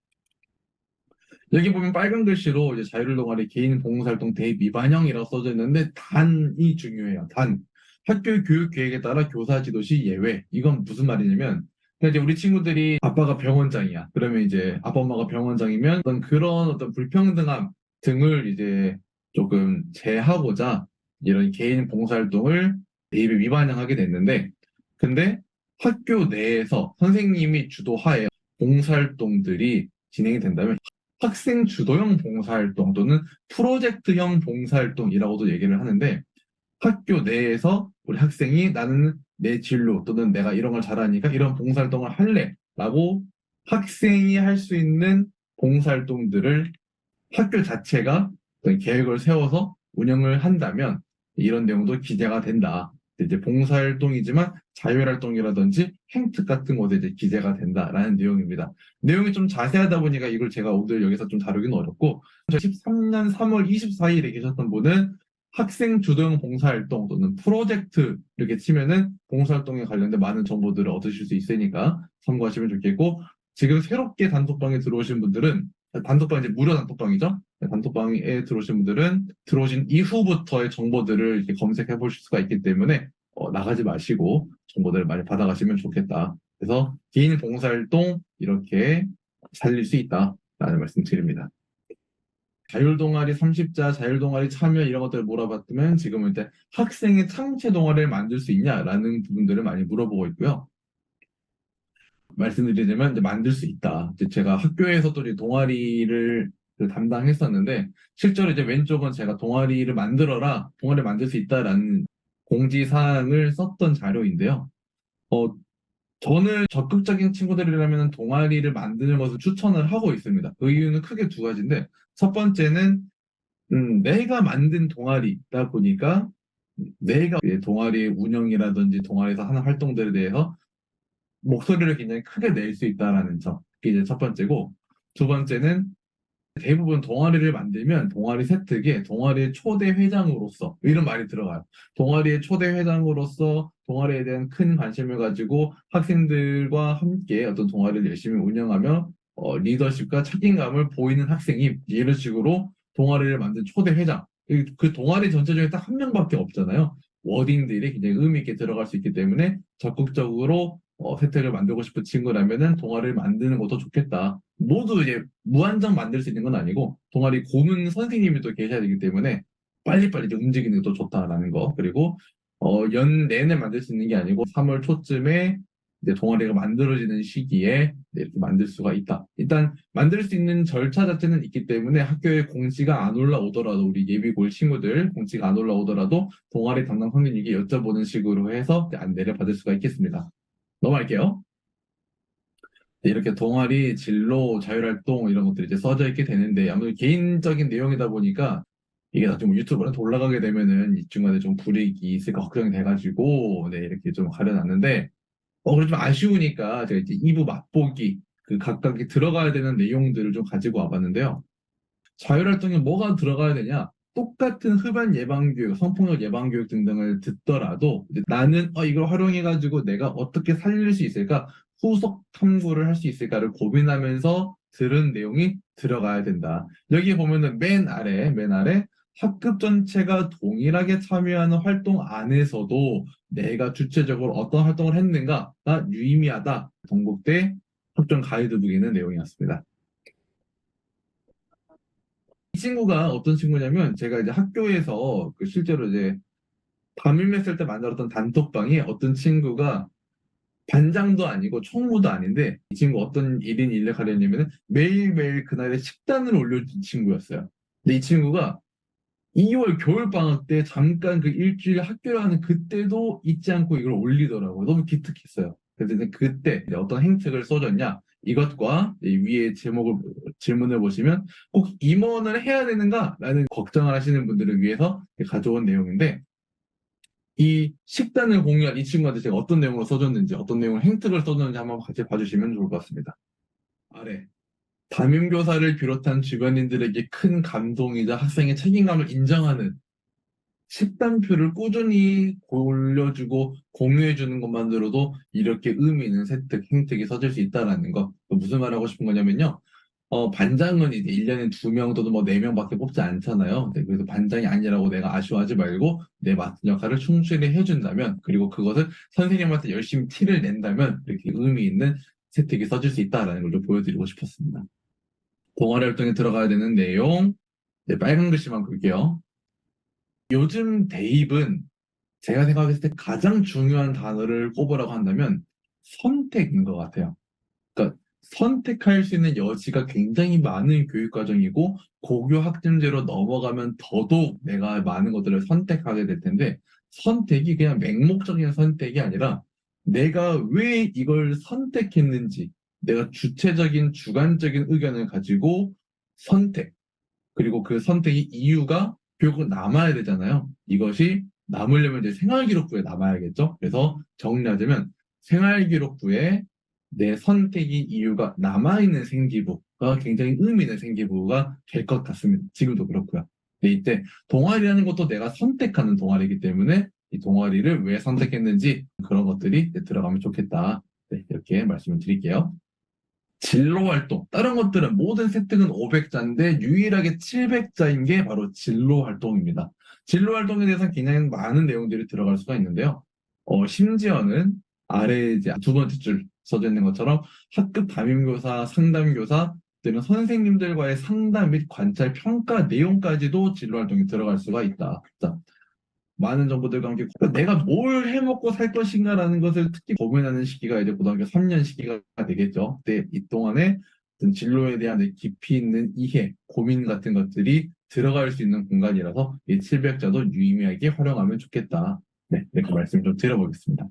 여기 보면 빨간 글씨로 이제 자율 동아리 개인 봉사활동 대입 미반영이라고 써져 있는데 단이 중요해요. 단. 학교 교육 계획에 따라 교사 지도시 예외. 이건 무슨 말이냐면 그냥 이제 우리 친구들이 아빠가 병원장이야. 그러면 이제 아빠 엄마가 병원장이면 그런 어떤 불평등함 등을 이제 조금 제하고자 이런 개인 봉사활동을 대입에 미반영하게 됐는데 근데 학교 내에서 선생님이 주도하에 봉사활동들이 진행이 된다면 학생 주도형 봉사활동 또는 프로젝트형 봉사활동이라고도 얘기를 하는데 학교 내에서 우리 학생이 나는 내 진로 또는 내가 이런 걸 잘하니까 이런 봉사활동을 할래 라고 학생이 할 수 있는 봉사활동들을 학교 자체가 어떤 계획을 세워서 운영을 한다면 이런 내용도 기재가 된다. 이제 봉사활동이지만 자율활동이라든지 행특 같은 것에 이제 기재가 된다라는 내용입니다. 내용이 좀 자세하다 보니까 이걸 제가 오늘 여기서 좀 다루기는 어렵고 2013년 3월 24일에 계셨던 분은 학생 주도형 봉사활동 또는 프로젝트 이렇게 치면은 봉사활동에 관련된 많은 정보들을 얻으실 수 있으니까 참고하시면 좋겠고 지금 새롭게 단톡방에 들어오신 분들은 단톡방 이제 무료 단톡방이죠. 단톡방에 들어오신 분들은 들어오신 이후부터의 정보들을 이렇게 검색해 보실 수가 있기 때문에 나가지 마시고 정보들을 많이 받아가시면 좋겠다. 그래서 개인 봉사활동 이렇게 살릴 수 있다라는 말씀 드립니다. 자율동아리 30자, 자율동아리 참여 이런 것들을 물어봤으면 지금은 이제 학생의 창체 동아리를 만들 수 있냐라는 부분들을 많이 물어보고 있고요. 말씀드리자면 이제 만들 수 있다. 이제 제가 학교에서도 이제 동아리를 담당했었는데 실제로 이제 왼쪽은 제가 동아리를 만들어라, 동아리를 만들 수 있다라는 공지사항을 썼던 자료인데요. 저는 적극적인 친구들이라면 동아리를 만드는 것을 추천을 하고 있습니다. 그 이유는 크게 두 가지인데 첫 번째는 내가 만든 동아리다 보니까 내가 동아리 운영이라든지 동아리에서 하는 활동들에 대해서 목소리를 굉장히 크게 낼 수 있다라는 점. 그게 이제 첫 번째고, 두 번째는 대부분 동아리를 만들면 동아리 세특에 동아리의 초대 회장으로서 이런 말이 들어가요. 동아리의 초대 회장으로서 동아리에 대한 큰 관심을 가지고 학생들과 함께 어떤 동아리를 열심히 운영하며 리더십과 책임감을 보이는 학생이 이런 식으로 동아리를 만든 초대 회장. 그 동아리 전체 중에 딱 한 명밖에 없잖아요. 워딩들이 굉장히 의미 있게 들어갈 수 있기 때문에 적극적으로 세택을 만들고 싶은 친구라면은 동아리를 만드는 것도 좋겠다. 모두 이제 무한정 만들 수 있는 건 아니고 동아리 고문 선생님이 또 계셔야 되기 때문에 빨리빨리 이제 움직이는 것도 좋다라는 거. 그리고 연 내내 만들 수 있는 게 아니고 3월 초쯤에 이제 동아리가 만들어지는 시기에 이렇게 만들 수가 있다. 일단 만들 수 있는 절차 자체는 있기 때문에 학교에 공지가 안 올라오더라도 우리 예비고일 친구들 공지가 안 올라오더라도 동아리 담당 선생님에게 여쭤보는 식으로 해서 안내를 받을 수가 있겠습니다. 넘어갈게요. 이렇게 동아리, 진로, 자율활동 이런 것들이 이제 써져 있게 되는데 아무래도 개인적인 내용이다 보니까 이게 나중에 유튜브로 올라가게 되면은 이 중간에 좀 불이익이 있을까 걱정이 돼가지고 네 이렇게 좀 가려놨는데 그래 좀 아쉬우니까 제가 이제 2부 맛보기 그 각각이 들어가야 되는 내용들을 좀 가지고 와봤는데요. 자율활동에 뭐가 들어가야 되냐? 똑같은 흡연 예방교육, 성폭력 예방교육 등등을 듣더라도 나는 이걸 활용해가지고 내가 어떻게 살릴 수 있을까? 후속 탐구를 할 수 있을까를 고민하면서 들은 내용이 들어가야 된다. 여기 보면은 맨 아래 학급 전체가 동일하게 참여하는 활동 안에서도 내가 주체적으로 어떤 활동을 했는가가 유의미하다. 동국대 학종 가이드북에 있는 내용이었습니다. 이 친구가 어떤 친구냐면 제가 이제 학교에서 그 실제로 이제 담임했을 때 만들었던 단톡방에 어떤 친구가 반장도 아니고 총무도 아닌데 이 친구 어떤 1인 1렉 하려냐면 매일매일 그날의 식단을 올려준 친구였어요. 근데 이 친구가 2월 겨울방학 때 잠깐 그 일주일 학교를 하는 그때도 잊지 않고 이걸 올리더라고요. 너무 기특했어요. 그래서 이제 그때 어떤 행책을 써줬냐 이것과 위에 제목을 질문을 보시면 꼭 임원을 해야 되는가라는 걱정을 하시는 분들을 위해서 가져온 내용인데 이 식단을 공유한 이 친구한테 제가 어떤 내용으로 써줬는지 어떤 내용을 행특을 써줬는지 한번 같이 봐주시면 좋을 것 같습니다. 아래 담임교사를 비롯한 주변인들에게 큰 감동이자 학생의 책임감을 인정하는 식단표를 꾸준히 올려주고 공유해주는 것만으로도 이렇게 의미 있는 세특, 행특이 써질 수 있다는 거. 무슨 말 하고 싶은 거냐면요. 반장은 이제 1년에 2명 또는 뭐 4명밖에 뽑지 않잖아요. 네, 그래서 반장이 아니라고 내가 아쉬워하지 말고 내 맡은 역할을 충실히 해준다면 그리고 그것을 선생님한테 열심히 티를 낸다면 이렇게 의미 있는 세특이 써질 수 있다는 걸 좀 보여드리고 싶었습니다. 동아리 활동에 들어가야 되는 내용, 네, 빨간 글씨만 볼게요. 요즘 대입은 제가 생각했을 때 가장 중요한 단어를 꼽으라고 한다면 선택인 것 같아요. 그러니까 선택할 수 있는 여지가 굉장히 많은 교육과정이고 고교 학점제로 넘어가면 더더욱 내가 많은 것들을 선택하게 될 텐데 선택이 그냥 맹목적인 선택이 아니라 내가 왜 이걸 선택했는지 내가 주체적인 주관적인 의견을 가지고 선택 그리고 그 선택의 이유가 결국 남아야 되잖아요. 이것이 남으려면 이제 생활기록부에 남아야겠죠. 그래서 정리하자면 생활기록부에 내 선택의 이유가 남아있는 생기부가 굉장히 의미 있는 생기부가 될 것 같습니다. 지금도 그렇고요. 근데 이때 동아리라는 것도 내가 선택하는 동아리이기 때문에 이 동아리를 왜 선택했는지 그런 것들이 들어가면 좋겠다. 네, 이렇게 말씀을 드릴게요. 진로 활동. 다른 것들은 모든 세트는 500자인데 유일하게 700자인 게 바로 진로 활동입니다. 진로 활동에 대해서 굉장히 많은 내용들이 들어갈 수가 있는데요. 심지어는 아래 이제 두 번째 줄 써져 있는 것처럼 학급 담임교사, 상담교사 또는 선생님들과의 상담 및 관찰 평가 내용까지도 진로 활동에 들어갈 수가 있다. 자, 많은 정보들과 함께 내가 뭘 해먹고 살 것인가라는 것을 특히 고민하는 시기가 이제 고등학교 3년 시기가 되겠죠. 그때 이 동안에 어떤 진로에 대한 깊이 있는 이해, 고민 같은 것들이 들어갈 수 있는 공간이라서 이 700자도 유의미하게 활용하면 좋겠다. 네, 이렇게 말씀 좀 드려보겠습니다.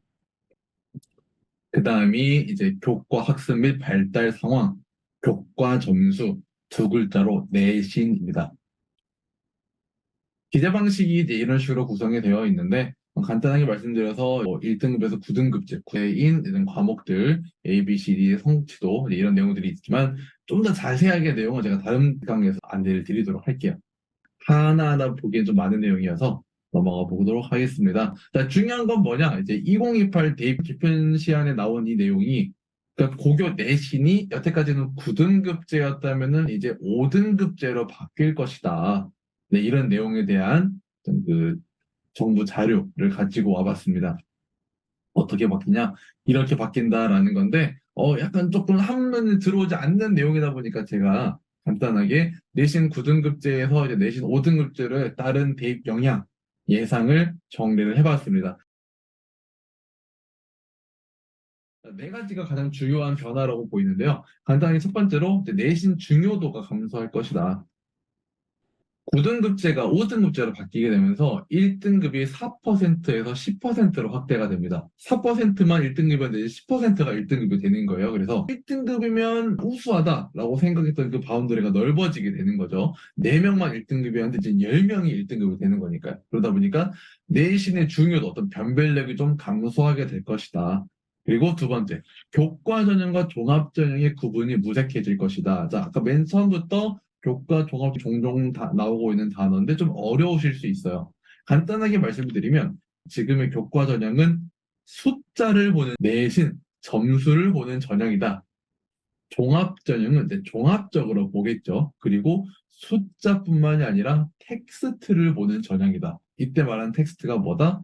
그 다음이 이제 교과 학습 및 발달 상황, 교과 점수 두 글자로 내신입니다. 기재 방식이 이제 이런 식으로 구성이 되어 있는데 간단하게 말씀드려서 1등급에서 9등급제, 구인 이런 과목들 A, B, C, D의 성취도 이런 내용들이 있지만 좀 더 자세하게 내용은 제가 다른 강의에서 안내를 드리도록 할게요. 하나하나 보기엔 좀 많은 내용이어서 넘어가 보도록 하겠습니다. 자, 중요한 건 뭐냐? 이제 2028 대입 개편 시안에 나온 이 내용이 그러니까 고교 내신이 여태까지는 9등급제였다면은 이제 5등급제로 바뀔 것이다. 네, 이런 내용에 대한 그 정부 자료를 가지고 와봤습니다. 어떻게 바뀌냐? 이렇게 바뀐다라는 건데, 약간 조금 한눈에 들어오지 않는 내용이다 보니까 제가 간단하게 내신 9등급제에서 이제 내신 5등급제를 따른 대입 영향 예상을 정리를 해봤습니다. 네 가지가 가장 중요한 변화라고 보이는데요. 간단히 첫 번째로 내신 중요도가 감소할 것이다. 9등급제가 5등급제로 바뀌게 되면서 1등급이 4%에서 10%로 확대가 됩니다. 4%만 1등급이었는데 10%가 1등급이 되는 거예요. 그래서 1등급이면 우수하다라고 생각했던 그 바운더리가 넓어지게 되는 거죠. 4명만 1등급이었는데 이제 10명이 1등급이 되는 거니까요. 그러다 보니까 내신의 중요도, 어떤 변별력이 좀 감소하게 될 것이다. 그리고 두 번째, 교과 전형과 종합 전형의 구분이 무색해질 것이다. 자, 아까 맨 처음부터 교과 종합 종종 나오고 있는 단어인데 좀 어려우실 수 있어요. 간단하게 말씀드리면 지금의 교과 전형은 숫자를 보는 내신 점수를 보는 전형이다. 종합 전형은 이제 종합적으로 보겠죠. 그리고 숫자뿐만이 아니라 텍스트를 보는 전형이다. 이때 말하는 텍스트가 뭐다?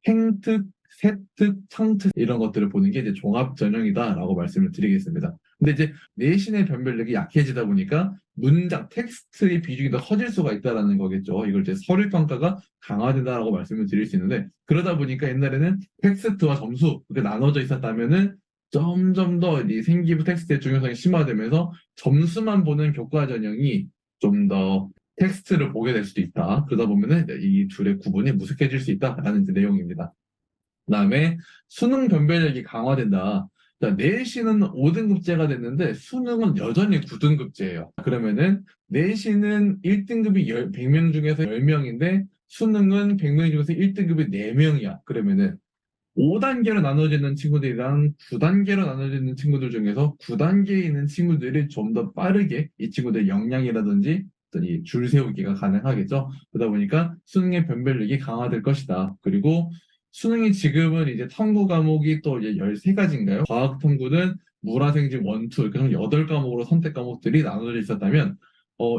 행특, 세특, 창특 이런 것들을 보는 게 이제 종합 전형이다라고 말씀을 드리겠습니다. 근데 이제 내신의 변별력이 약해지다 보니까 문장, 텍스트의 비중이 더 커질 수가 있다라는 거겠죠. 이걸 이제 서류 평가가 강화된다라고 말씀을 드릴 수 있는데 그러다 보니까 옛날에는 텍스트와 점수 이렇게 나눠져 있었다면은 점점 더 이 생기부 텍스트의 중요성이 심화되면서 점수만 보는 교과 전형이 좀 더 텍스트를 보게 될 수도 있다. 그러다 보면은 이 둘의 구분이 무색해질 수 있다라는 내용입니다. 그다음에 수능 변별력이 강화된다. 내신은 5등급제가 됐는데 수능은 여전히 9등급제예요. 그러면은 내신은 1등급이 100명 중에서 10명인데 수능은 100명 중에서 1등급이 4명이야. 그러면은 5단계로 나눠지는 친구들이랑 9단계로 나눠지는 친구들 중에서 9단계에 있는 친구들이 좀 더 빠르게 이 친구들의 역량이라든지 이 줄 세우기가 가능하겠죠. 그러다 보니까 수능의 변별력이 강화될 것이다. 그리고 수능이 지금은 이제 탐구 과목이 또 이제 13가지인가요? 과학 탐구는 물화생지 1, 2 이렇게 총 8과목으로 선택 과목들이 나눠져 있었다면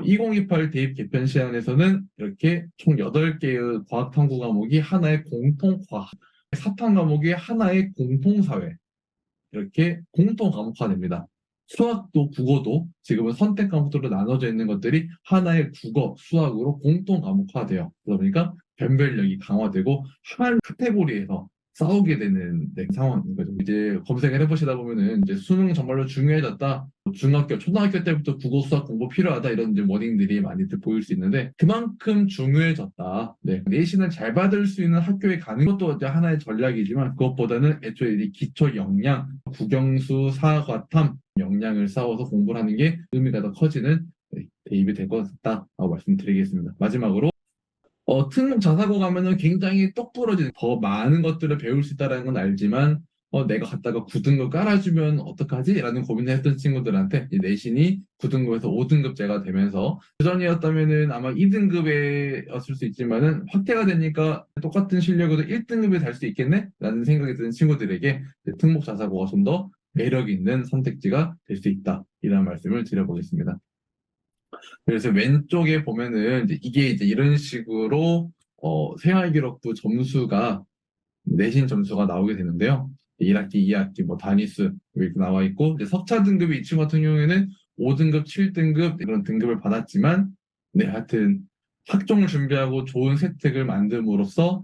2028 대입 개편 시안에서는 이렇게 총 8개의 과학 탐구 과목이 하나의 공통 과학 사탕 과목이 하나의 공통사회 이렇게 공통 과목화됩니다. 수학도 국어도 지금은 선택 과목들로 나눠져 있는 것들이 하나의 국어, 수학으로 공통 과목화돼요. 그러다 보니까 변별력이 강화되고 한 카테고리에서 싸우게 되는 상황인 거죠. 이제 검색을 해보시다 보면은 이제 수능 정말로 중요해졌다. 중학교, 초등학교 때부터 국어, 수학 공부 필요하다 이런 이제 워딩들이 많이 보일 수 있는데 그만큼 중요해졌다. 네. 내신을 잘 받을 수 있는 학교에 가는 것도 이제 하나의 전략이지만 그것보다는 애초에 이 기초 역량, 국영수, 사과탐 역량을 쌓아서 공부를 하는 게 의미가 더 커지는 대입이 될 것 같다라고 말씀드리겠습니다. 마지막으로 특목 자사고 가면은 굉장히 똑부러진 더 많은 것들을 배울 수 있다는 건 알지만 내가 갔다가 9등급 깔아주면 어떡하지? 라는 고민을 했던 친구들한테 내신이 9등급에서 5등급제가 되면서 그전이었다면은 아마 2등급이었을 수 있지만은 확대가 되니까 똑같은 실력으로 1등급에 달 수 있겠네? 라는 생각이 드는 친구들에게 특목 자사고가 좀 더 매력 있는 선택지가 될 수 있다. 이런 말씀을 드려보겠습니다. 그래서 왼쪽에 보면은 이게 이제 이런 식으로 생활기록부 점수가 내신 점수가 나오게 되는데요. 1학기, 2학기, 뭐 단위수 이렇게 나와 있고 이제 석차 등급이 이 친구 같은 경우에는 5등급, 7등급 이런 등급을 받았지만 네 하여튼 학종을 준비하고 좋은 세특을 만듦으로써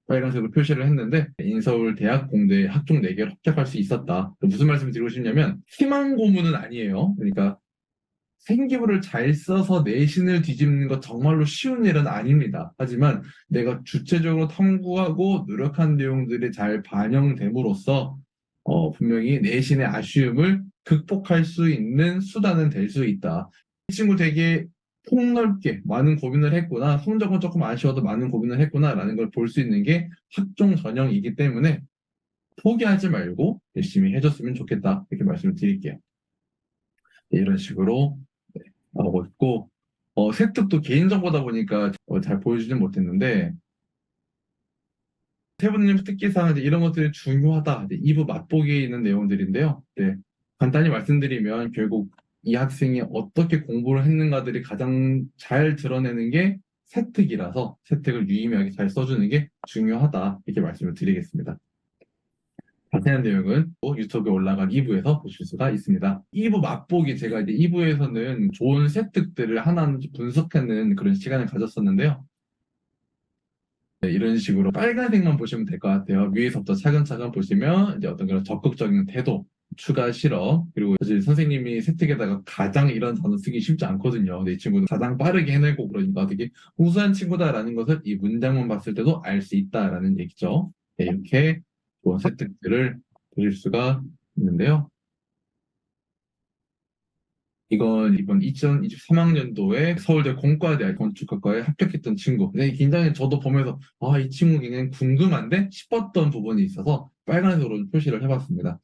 빨간색으로 표시를 했는데 인서울 대학 공대 학종 4개를 합격할 수 있었다. 무슨 말씀을 드리고 싶냐면 희망 고문은 아니에요. 그러니까 생기부를 잘 써서 내신을 뒤집는 것 정말로 쉬운 일은 아닙니다. 하지만 내가 주체적으로 탐구하고 노력한 내용들이 잘 반영됨으로써 분명히 내신의 아쉬움을 극복할 수 있는 수단은 될 수 있다. 이 친구 되게 폭넓게 많은 고민을 했구나. 성적은 조금 아쉬워도 많은 고민을 했구나라는 걸 볼 수 있는 게 학종 전형이기 때문에 포기하지 말고 열심히 해줬으면 좋겠다. 이렇게 말씀을 드릴게요. 네, 이런 식으로 나오고 있고 세특도 개인정보다 보니까 잘 보여주진 못했는데 세부님 특기사항 이런 것들이 중요하다. 2부 맛보기에 있는 내용들인데요. 네, 간단히 말씀드리면 결국 이 학생이 어떻게 공부를 했는가들이 가장 잘 드러내는 게 세특이라서 세특을 유의미하게 잘 써주는 게 중요하다. 이렇게 말씀을 드리겠습니다. 자세한 내용은 유튜브에 올라간 2부에서 보실 수가 있습니다. 2부 맛보기 제가 이제 2부에서는 좋은 세특들을 하나 분석하는 그런 시간을 가졌었는데요. 네, 이런 식으로 빨간색만 보시면 될 것 같아요. 위에서부터 차근차근 보시면 이제 어떤 그런 적극적인 태도, 추가 실험, 그리고 사실 선생님이 세특에다가 가장 이런 단어 쓰기 쉽지 않거든요. 근데 이 친구는 가장 빠르게 해내고 그러니까 되게 우수한 친구다라는 것을 이 문장만 봤을 때도 알 수 있다라는 얘기죠. 네, 이렇게 좋은 세특들을 드릴 수가 있는데요. 이건 이번 2023학년도에 서울대 공과대 건축학과에 합격했던 친구. 근데 굉장히 저도 보면서 이 친구 굉장히 궁금한데 싶었던 부분이 있어서 빨간색으로 표시를 해봤습니다.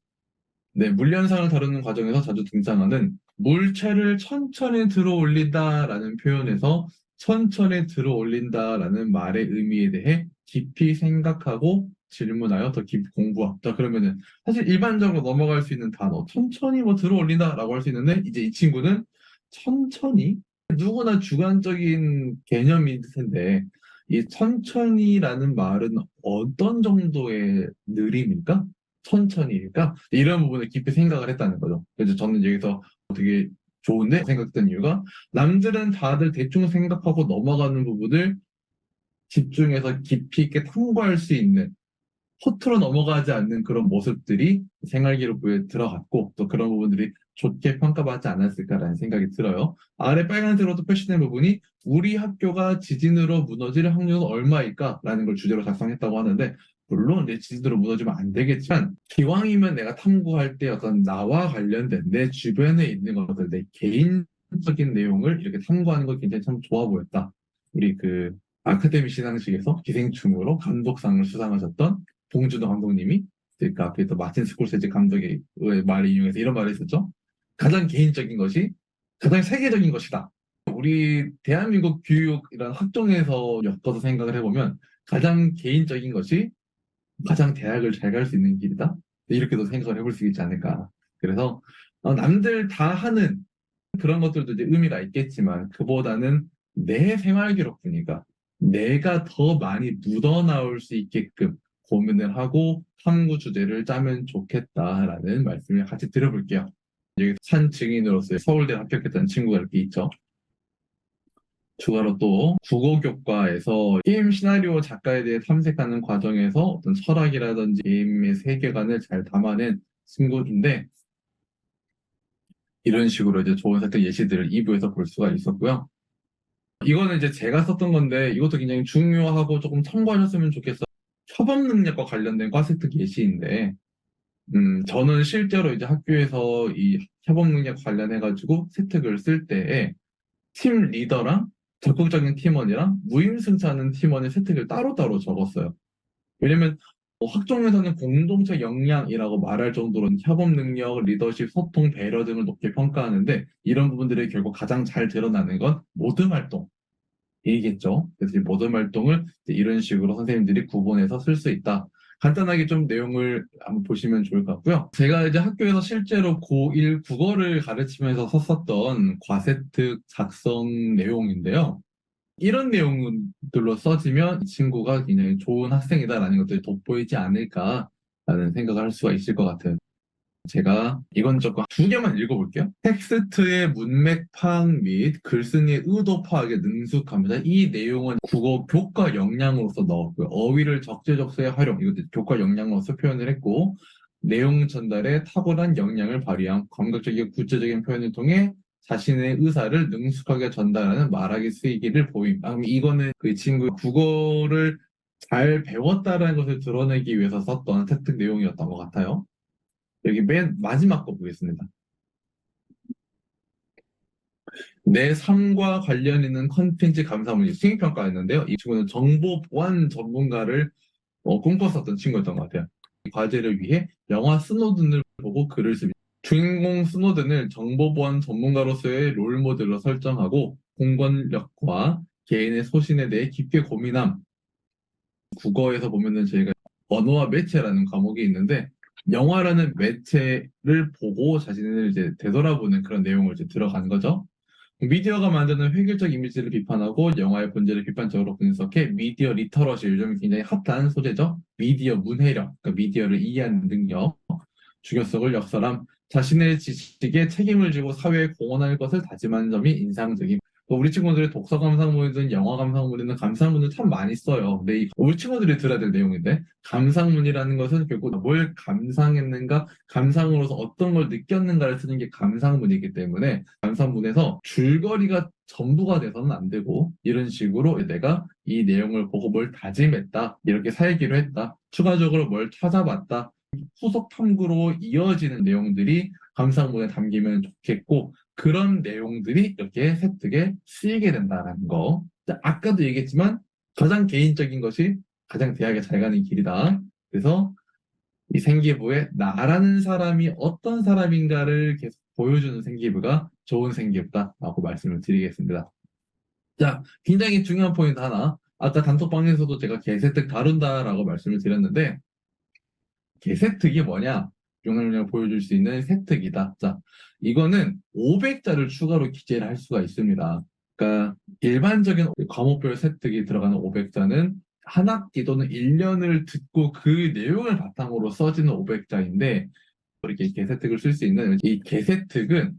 네, 물연상을 다루는 과정에서 자주 등장하는 물체를 천천히 들어 올린다라는 표현에서 천천히 들어 올린다라는 말의 의미에 대해 깊이 생각하고 질문하여 더 깊이 공부하자. 자, 그러면은 사실 일반적으로 넘어갈 수 있는 단어 천천히 뭐 들어 올린다라고 할 수 있는데 이제 이 친구는 천천히 누구나 주관적인 개념일 텐데 이 천천히라는 말은 어떤 정도의 느림일까? 천천히일까? 이런 부분을 깊이 생각을 했다는 거죠. 그래서 저는 여기서 되게 좋은데 생각했던 이유가 남들은 다들 대충 생각하고 넘어가는 부분을 집중해서 깊이 있게 탐구할 수 있는 허투루 넘어가지 않는 그런 모습들이 생활기록부에 들어갔고 또 그런 부분들이 좋게 평가받지 않았을까라는 생각이 들어요. 아래 빨간색으로 표시된 부분이 우리 학교가 지진으로 무너질 확률은 얼마일까라는 걸 주제로 작성했다고 하는데 물론 내 지진으로 무너지면 안 되겠지만 기왕이면 내가 탐구할 때 어떤 나와 관련된 내 주변에 있는 것들 내 개인적인 내용을 이렇게 탐구하는 거 굉장히 참 좋아 보였다. 우리 그 아카데미 시상식에서 기생충으로 감독상을 수상하셨던 봉준호 감독님이 그 앞에 또 마틴 스콜세지 감독의 말을 인용해서 이런 말을 했었죠. 가장 개인적인 것이 가장 세계적인 것이다. 우리 대한민국 교육 이런 학종에서 엮어서 생각을 해보면 가장 개인적인 것이 가장 대학을 잘 갈 수 있는 길이다. 이렇게도 생각을 해볼 수 있지 않을까. 그래서 남들 다 하는 그런 것들도 이제 의미가 있겠지만 그보다는 내 생활 기록부니까 내가 더 많이 묻어나올 수 있게끔 고민을 하고 탐구 주제를 짜면 좋겠다라는 말씀을 같이 드려볼게요. 여기 산 증인으로서 서울대 합격했던 친구가 이렇게 있죠. 추가로 또 국어교과에서 게임 시나리오 작가에 대해 탐색하는 과정에서 어떤 철학이라든지 게임의 세계관을 잘 담아낸 친구인데, 이런 식으로 이제 좋은 사건 예시들을 2부에서 볼 수가 있었고요. 이거는 이제 제가 썼던 건데 이것도 굉장히 중요하고 조금 참고하셨으면 좋겠어요. 협업 능력과 관련된 과세특 예시인데, 저는 실제로 이제 학교에서 이 협업 능력 관련해가지고 세특을 쓸 때에 팀 리더랑 적극적인 팀원이랑 무임승차하는 팀원의 세특을 따로따로 적었어요. 왜냐면 학종에서는 공동체 역량이라고 말할 정도로 협업 능력, 리더십, 소통, 배려 등을 높게 평가하는데, 이런 부분들이 결국 가장 잘 드러나는 건 모듬 활동. 이겠죠. 그래서 이 모든 활동을 이런 식으로 선생님들이 구분해서 쓸 수 있다. 간단하게 좀 내용을 한번 보시면 좋을 것 같고요. 제가 이제 학교에서 실제로 고1 국어를 가르치면서 썼었던 과세특 작성 내용인데요. 이런 내용들로 써지면 이 친구가 굉장히 좋은 학생이다라는 것들이 돋보이지 않을까라는 생각을 할 수가 있을 것 같아요. 제가 이건 조금 두 개만 읽어볼게요. 텍스트의 문맥 파악 및 글쓴이의 의도 파악에 능숙합니다. 이 내용은 국어 교과 역량으로서 넣었고요. 어휘를 적재적소에 활용, 이것도 교과 역량으로서 표현을 했고, 내용 전달에 탁월한 역량을 발휘한 감각적이고 구체적인 표현을 통해 자신의 의사를 능숙하게 전달하는 말하기 쓰이기를 보임. 이거는 그 친구 국어를 잘 배웠다는 것을 드러내기 위해서 썼던 텍스트 내용이었던 것 같아요. 여기 맨 마지막 거 보겠습니다. 내 삶과 관련 있는 컨텐츠 감사문이 수행평가였는데요. 이 친구는 정보 보안 전문가를 꿈꿨었던 친구였던 것 같아요. 이 과제를 위해 영화 스노든을 보고 글을 씁니다. 주인공 스노든을 정보 보안 전문가로서의 롤모델로 설정하고 공권력과 개인의 소신에 대해 깊게 고민함. 국어에서 보면은 저희가 언어와 매체라는 과목이 있는데, 영화라는 매체를 보고 자신을 이제 되돌아보는 그런 내용을 이제 들어간 거죠. 미디어가 만드는 획일적 이미지를 비판하고 영화의 본질을 비판적으로 분석해 미디어 리터러시, 요즘 굉장히 핫한 소재죠. 미디어 문해력, 그러니까 미디어를 이해하는 능력, 중요성을 역설함, 자신의 지식에 책임을 지고 사회에 공헌할 것을 다짐하는 점이 인상적임. 우리 친구들이 독서 감상문이든 영화 감상문이든 감상문을 참 많이 써요. 근데 우리 친구들이 들어야 될 내용인데, 감상문이라는 것은 결국 뭘 감상했는가, 감상으로서 어떤 걸 느꼈는가를 쓰는 게 감상문이기 때문에, 감상문에서 줄거리가 전부가 돼서는 안 되고, 이런 식으로 내가 이 내용을 보고 뭘 다짐했다, 이렇게 살기로 했다, 추가적으로 뭘 찾아봤다, 후속 탐구로 이어지는 내용들이 감상문에 담기면 좋겠고, 그런 내용들이 이렇게 세특에 쓰이게 된다는 거. 아까도 얘기했지만 가장 개인적인 것이 가장 대학에 잘 가는 길이다. 그래서 이 생기부에 나라는 사람이 어떤 사람인가를 계속 보여주는 생기부가 좋은 생기부다라고 말씀을 드리겠습니다. 자, 굉장히 중요한 포인트 하나. 아까 단톡방에서도 제가 개세특 다룬다라고 말씀을 드렸는데, 개세특이 뭐냐? 용량을 보여줄 수 있는 세특이다. 자, 이거는 500자를 추가로 기재를 할 수가 있습니다. 그러니까 일반적인 과목별 세특이 들어가는 500자는 한 학기 또는 1년을 듣고 그 내용을 바탕으로 써지는 500자인데, 이렇게 개세특을 쓸 수 있는 이 개세특은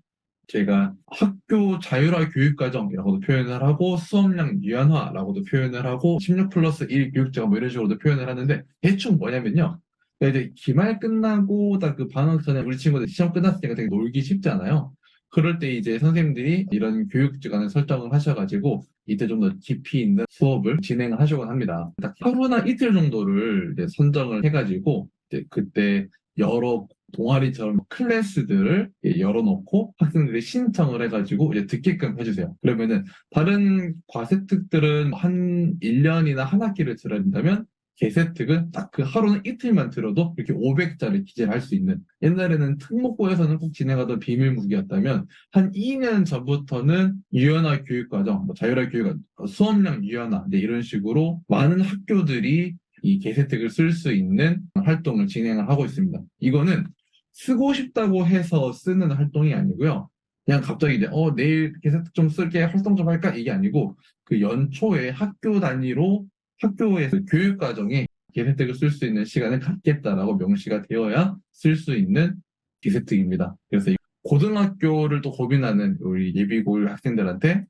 제가 학교 자율화 교육과정이라고도 표현을 하고, 수업량 유연화라고도 표현을 하고, 16 플러스 1 교육제가 뭐 이런 식으로도 표현을 하는데, 대충 뭐냐면요. 그러니까 이제 기말 끝나고 딱 그 방학 전에 우리 친구들 시험 끝났을 때가 되게 놀기 쉽잖아요. 그럴 때 이제 선생님들이 이런 교육주간을 설정을 하셔가지고 이때 좀 더 깊이 있는 수업을 진행을 하시곤 합니다. 딱 하루나 이틀 정도를 이제 선정을 해가지고 이제 그때 여러 동아리처럼 클래스들을 열어놓고 학생들이 신청을 해가지고 이제 듣게끔 해주세요. 그러면은 다른 과세특들은 한 1년이나 한 학기를 들어야 된다면, 개세특은 딱 그 하루는 이틀만 들어도 이렇게 500자를 기재를 할 수 있는, 옛날에는 특목고에서는 꼭 진행하던 비밀무기였다면 한 2년 전부터는 유연화 교육과정, 뭐 자율화 교육과정, 수업량 유연화, 네, 이런 식으로 많은 학교들이 이 개세특을 쓸 수 있는 활동을 진행을 하고 있습니다. 이거는 쓰고 싶다고 해서 쓰는 활동이 아니고요. 그냥 갑자기 이제 내일 개세특 좀 쓸게, 활동 좀 할까, 이게 아니고 그 연초에 학교 단위로 학교에서 교육과정에 개세특을 쓸 수 있는 시간을 갖겠다라고 명시가 되어야 쓸 수 있는 개세특입니다. 그래서 고등학교를 또 고민하는 우리 예비고일 학생들한테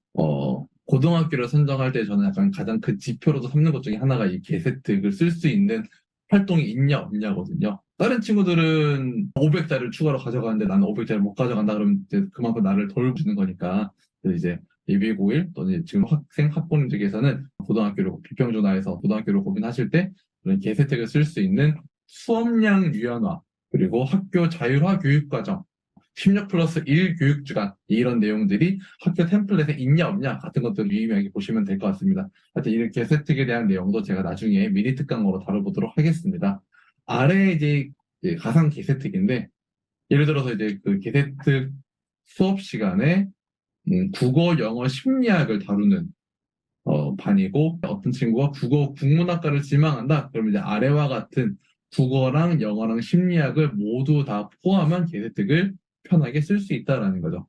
고등학교를 선정할 때 저는 약간 가장 큰 지표로도 삼는 것 중에 하나가 이 개세특을 쓸 수 있는 활동이 있냐 없냐거든요. 다른 친구들은 500자를 추가로 가져가는데 나는 500자를 못 가져간다 그러면 이제 그만큼 나를 덜 주는 거니까. 그래서 이제 예비고일 또는 지금 학생 학부모님들께서는 고등학교를 비평준화해서 고등학교를 고민하실 때 그런 개세특을 쓸 수 있는 수업량 유연화 그리고 학교 자율화 교육과정 16 플러스 1 교육주간 이런 내용들이 학교 템플릿에 있냐 없냐 같은 것들을 유의미하게 보시면 될 것 같습니다. 하여튼 이렇게 세특에 대한 내용도 제가 나중에 미니 특강으로 다뤄보도록 하겠습니다. 아래 이제 가상 개세특인데 예를 들어서 이제 그 개세특 수업 시간에 국어, 영어, 심리학을 다루는 반이고 어떤 친구가 국어 국문학과를 지망한다. 그러면 이제 아래와 같은 국어랑 영어랑 심리학을 모두 다 포함한 개세특을 편하게 쓸 수 있다라는 거죠.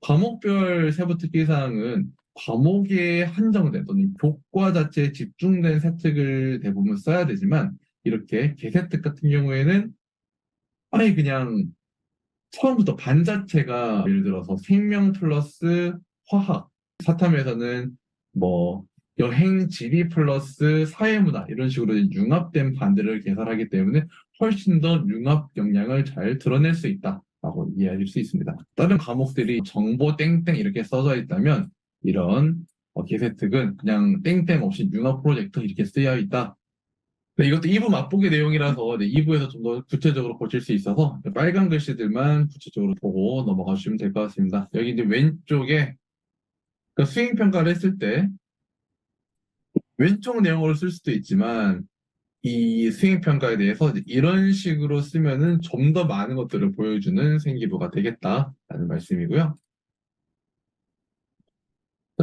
과목별 세부 특기 사항은 과목에 한정된 또는 교과 자체에 집중된 세특을 대부분 써야 되지만 이렇게 개세특 같은 경우에는 아예 그냥 처음부터 반 자체가 예를 들어서 생명 플러스 화학, 사탐에서는 뭐 여행 지리 플러스 사회문화 이런 식으로 융합된 반들을 개설하기 때문에 훨씬 더 융합 역량을 잘 드러낼 수 있다라고 이해할 수 있습니다. 다른 과목들이 정보 땡땡 이렇게 써져 있다면 이런 개세특은 그냥 땡땡 없이 융합 프로젝트 이렇게 쓰여 있다. 네, 이것도 2부 맛보기 내용이라서 2부에서 좀 더 구체적으로 보실 수 있어서 빨간 글씨들만 구체적으로 보고 넘어가 주시면 될 것 같습니다. 여기 이제 왼쪽에 그 수행 평가를 했을 때 왼쪽 내용으로 쓸 수도 있지만 이 수행 평가에 대해서 이런 식으로 쓰면은 좀 더 많은 것들을 보여주는 생기부가 되겠다라는 말씀이고요.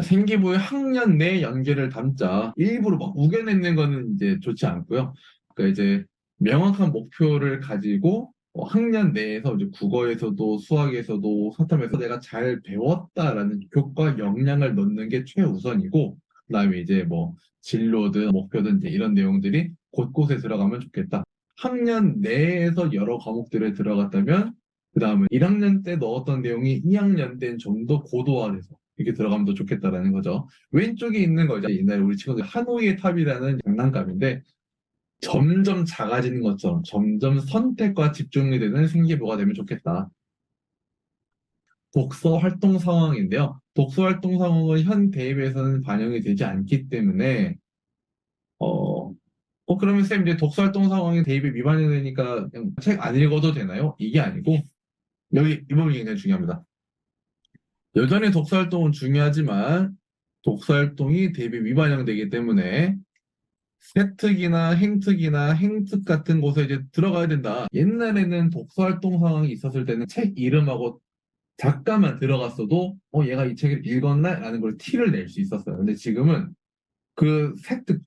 생기부의 학년 내 연계를 담자 일부러 막 우겨내는 거는 이제 좋지 않고요. 그러니까 이제 명확한 목표를 가지고 학년 내에서 이제 국어에서도 수학에서도 사탐에서 내가 잘 배웠다라는 교과 역량을 넣는 게 최우선이고 그다음에 이제 뭐 진로든 목표든 이제 이런 내용들이 곳곳에 들어가면 좋겠다. 학년 내에서 여러 과목들에 들어갔다면 그다음에 1학년 때 넣었던 내용이 2학년 때는 좀 더 고도화돼서 이렇게 들어가면 더 좋겠다라는 거죠. 왼쪽에 있는 거죠. 옛날에 우리 친구들 하노이의 탑이라는 장난감인데 점점 작아지는 것처럼 점점 선택과 집중이 되는 생기부가 되면 좋겠다. 독서 활동 상황인데요. 독서 활동 상황은 현 대입에서는 반영이 되지 않기 때문에 그러면 쌤 이제 독서 활동 상황이 대입에 위반이 되니까 그냥 책 안 읽어도 되나요? 이게 아니고 여기 이 부분이 굉장히 중요합니다. 여전히 독서 활동은 중요하지만 독서 활동이 대입에 위반형되기 때문에 세특이나 행특이나 행특 같은 곳에 이제 들어가야 된다. 옛날에는 독서 활동 상황이 있었을 때는 책 이름하고 작가만 들어갔어도 얘가 이 책을 읽었나? 라는 걸 티를 낼 수 있었어요. 근데 지금은 그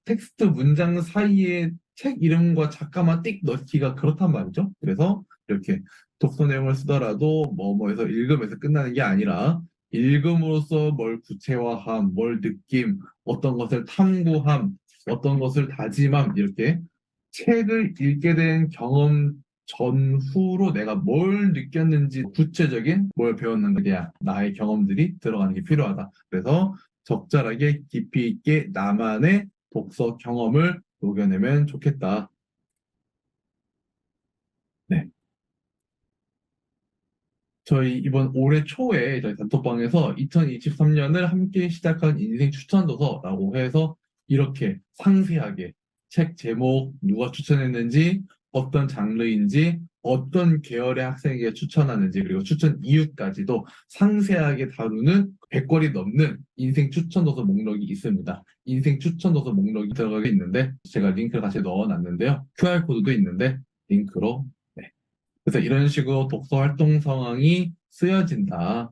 텍스트 문장 사이에 책 이름과 작가만 띡 넣기가 그렇단 말이죠. 그래서 이렇게 독서 내용을 쓰더라도 뭐뭐해서 읽음에서 끝나는 게 아니라 읽음으로써 뭘 구체화함, 뭘 느낌, 어떤 것을 탐구함, 어떤 것을 다짐함 이렇게 책을 읽게 된 경험 전후로 내가 뭘 느꼈는지 구체적인 뭘 배웠는가에 대한 나의 경험들이 들어가는 게 필요하다. 그래서 적절하게 깊이 있게 나만의 독서 경험을 녹여내면 좋겠다. 네. 저희 이번 올해 초에 저희 단톡방에서 2023년을 함께 시작한 인생 추천 도서라고 해서 이렇게 상세하게 책 제목, 누가 추천했는지, 어떤 장르인지, 어떤 계열의 학생에게 추천하는지, 그리고 추천 이유까지도 상세하게 다루는 100권이 넘는 인생 추천 도서 목록이 있습니다. 인생 추천 도서 목록이 들어가게 있는데 제가 링크를 같이 넣어놨는데요. QR코드도 있는데 링크로 네. 그래서 이런 식으로 독서 활동 상황이 쓰여진다.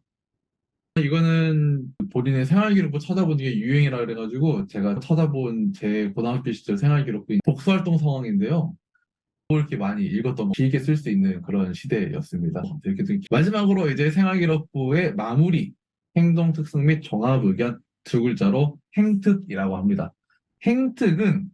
이거는 본인의 생활기록부 찾아보는 게 유행이라 그래가지고 제가 찾아본 제 고등학교 시절 생활기록부 독서 활동 상황인데요. 이렇게 많이 읽었던 거 길게 쓸 수 있는 그런 시대였습니다. 이렇게 마지막으로 이제 생활기록부의 마무리, 행동 특성 및 종합 의견 두 글자로 행특이라고 합니다. 행특은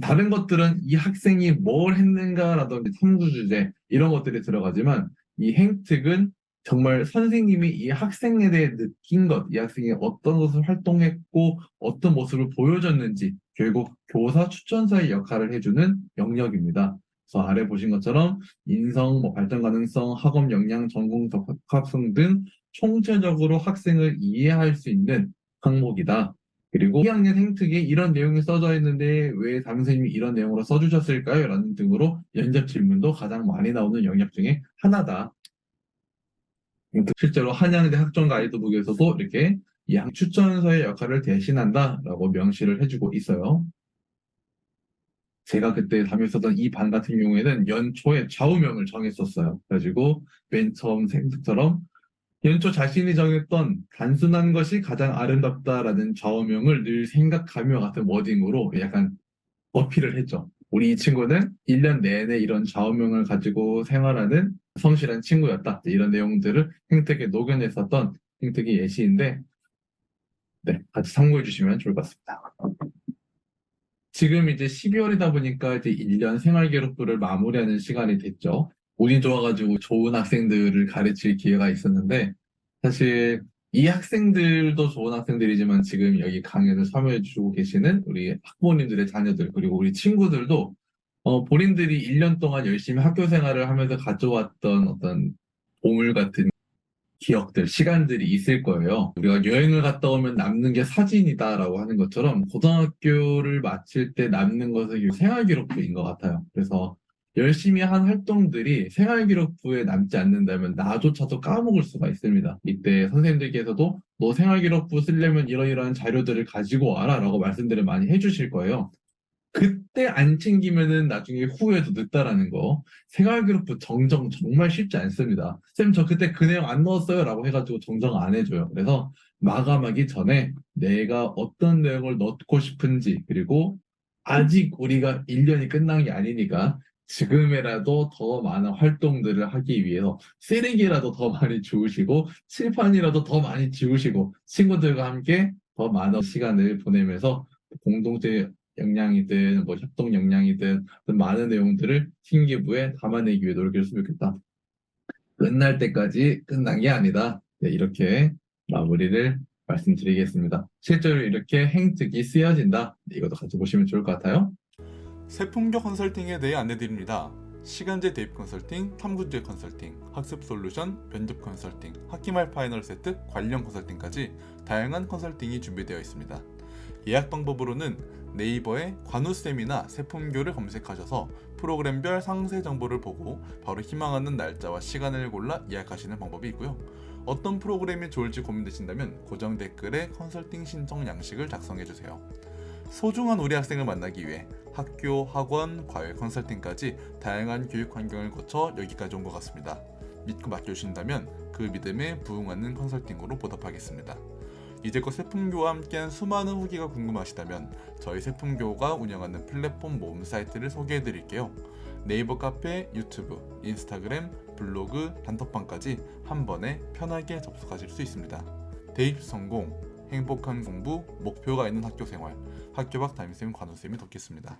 다른 것들은 이 학생이 뭘 했는가라든지 탐구 주제 이런 것들이 들어가지만 이 행특은 정말 선생님이 이 학생에 대해 느낀 것, 이 학생이 어떤 것을 활동했고 어떤 모습을 보여줬는지 결국 교사 추천사의 역할을 해주는 영역입니다. 그래서 아래 보신 것처럼 인성, 발전 가능성, 학업 역량, 전공 적합성 등 총체적으로 학생을 이해할 수 있는 항목이다. 그리고 2학년 생특에 이런 내용이 써져 있는데 왜 담임선생님이 이런 내용으로 써주셨을까요? 라는 등으로 연접 질문도 가장 많이 나오는 영역 중에 하나다. 실제로 한양대 학종 가이드북에서도 이렇게 이 추천서의 역할을 대신한다라고 명시를 해주고 있어요. 제가 그때 담임했었던 이 반 같은 경우에는 연초에 좌우명을 정했었어요. 그래가지고 맨 처음 생특처럼 연초 자신이 정했던 단순한 것이 가장 아름답다라는 좌우명을 늘 생각하며 같은 워딩으로 약간 어필을 했죠. 우리 이 친구는 1년 내내 이런 좌우명을 가지고 생활하는 성실한 친구였다. 이런 내용들을 행택에 녹여냈었던 행택의 예시인데, 네, 같이 참고해 주시면 좋을 것 같습니다. 지금 이제 12월이다 보니까 이제 1년 생활기록부를 마무리하는 시간이 됐죠. 운이 좋아가지고 좋은 학생들을 가르칠 기회가 있었는데, 사실 이 학생들도 좋은 학생들이지만 지금 여기 강연을 참여해주고 계시는 우리 학부모님들의 자녀들, 그리고 우리 친구들도 본인들이 1년 동안 열심히 학교 생활을 하면서 가져왔던 어떤 보물 같은 기억들, 시간들이 있을 거예요. 우리가 여행을 갔다 오면 남는 게 사진이다라고 하는 것처럼 고등학교를 마칠 때 남는 것은 생활기록부인 것 같아요. 그래서 열심히 한 활동들이 생활기록부에 남지 않는다면 나조차도 까먹을 수가 있습니다. 이때 선생님들께서도 너 생활기록부 쓰려면 이러이러한 자료들을 가지고 와라 라고 말씀들을 많이 해주실 거예요. 그때 안 챙기면은 나중에 후회도 늦다라는 거. 생활기록부 정정 정말 쉽지 않습니다. 쌤, 저 그때 그 내용 안 넣었어요. 라고 해가지고 정정 안 해줘요. 그래서 마감하기 전에 내가 어떤 내용을 넣고 싶은지, 그리고 아직 우리가 1년이 끝난 게 아니니까 지금이라도 더 많은 활동들을 하기 위해서 쓰레기라도 더 많이 주우시고 칠판이라도 더 많이 지우시고 친구들과 함께 더 많은 시간을 보내면서 공동체 역량이든 협동 역량이든 많은 내용들을 신기부에 담아내기 위해 노력했으면 좋겠다. 끝날 때까지 끝난 게 아니다. 네, 이렇게 마무리를 말씀드리겠습니다. 실제로 이렇게 행특이 쓰여진다. 네, 이것도 같이 보시면 좋을 것 같아요. 세품교 컨설팅에 대해 안내드립니다. 시간제 대입 컨설팅, 탐구제 컨설팅, 학습 솔루션, 면접 컨설팅, 학기말 파이널 세트, 관련 컨설팅까지 다양한 컨설팅이 준비되어 있습니다. 예약 방법으로는 네이버에 관우쌤이나 세품교를 검색하셔서 프로그램별 상세 정보를 보고 바로 희망하는 날짜와 시간을 골라 예약하시는 방법이 있고요. 어떤 프로그램이 좋을지 고민되신다면 고정 댓글에 컨설팅 신청 양식을 작성해주세요. 소중한 우리 학생을 만나기 위해 학교, 학원, 과외 컨설팅까지 다양한 교육 환경을 거쳐 여기까지 온 것 같습니다. 믿고 맡겨주신다면 그 믿음에 부응하는 컨설팅으로 보답하겠습니다. 이제껏 세품교와 함께한 수많은 후기가 궁금하시다면 저희 세품교가 운영하는 플랫폼 모음 사이트를 소개해드릴게요. 네이버 카페, 유튜브, 인스타그램, 블로그, 단톡방까지 한 번에 편하게 접속하실 수 있습니다. 대입 성공, 행복한 공부, 목표가 있는 학교 생활, 학교 밖 담임쌤 관우쌤이 돕겠습니다.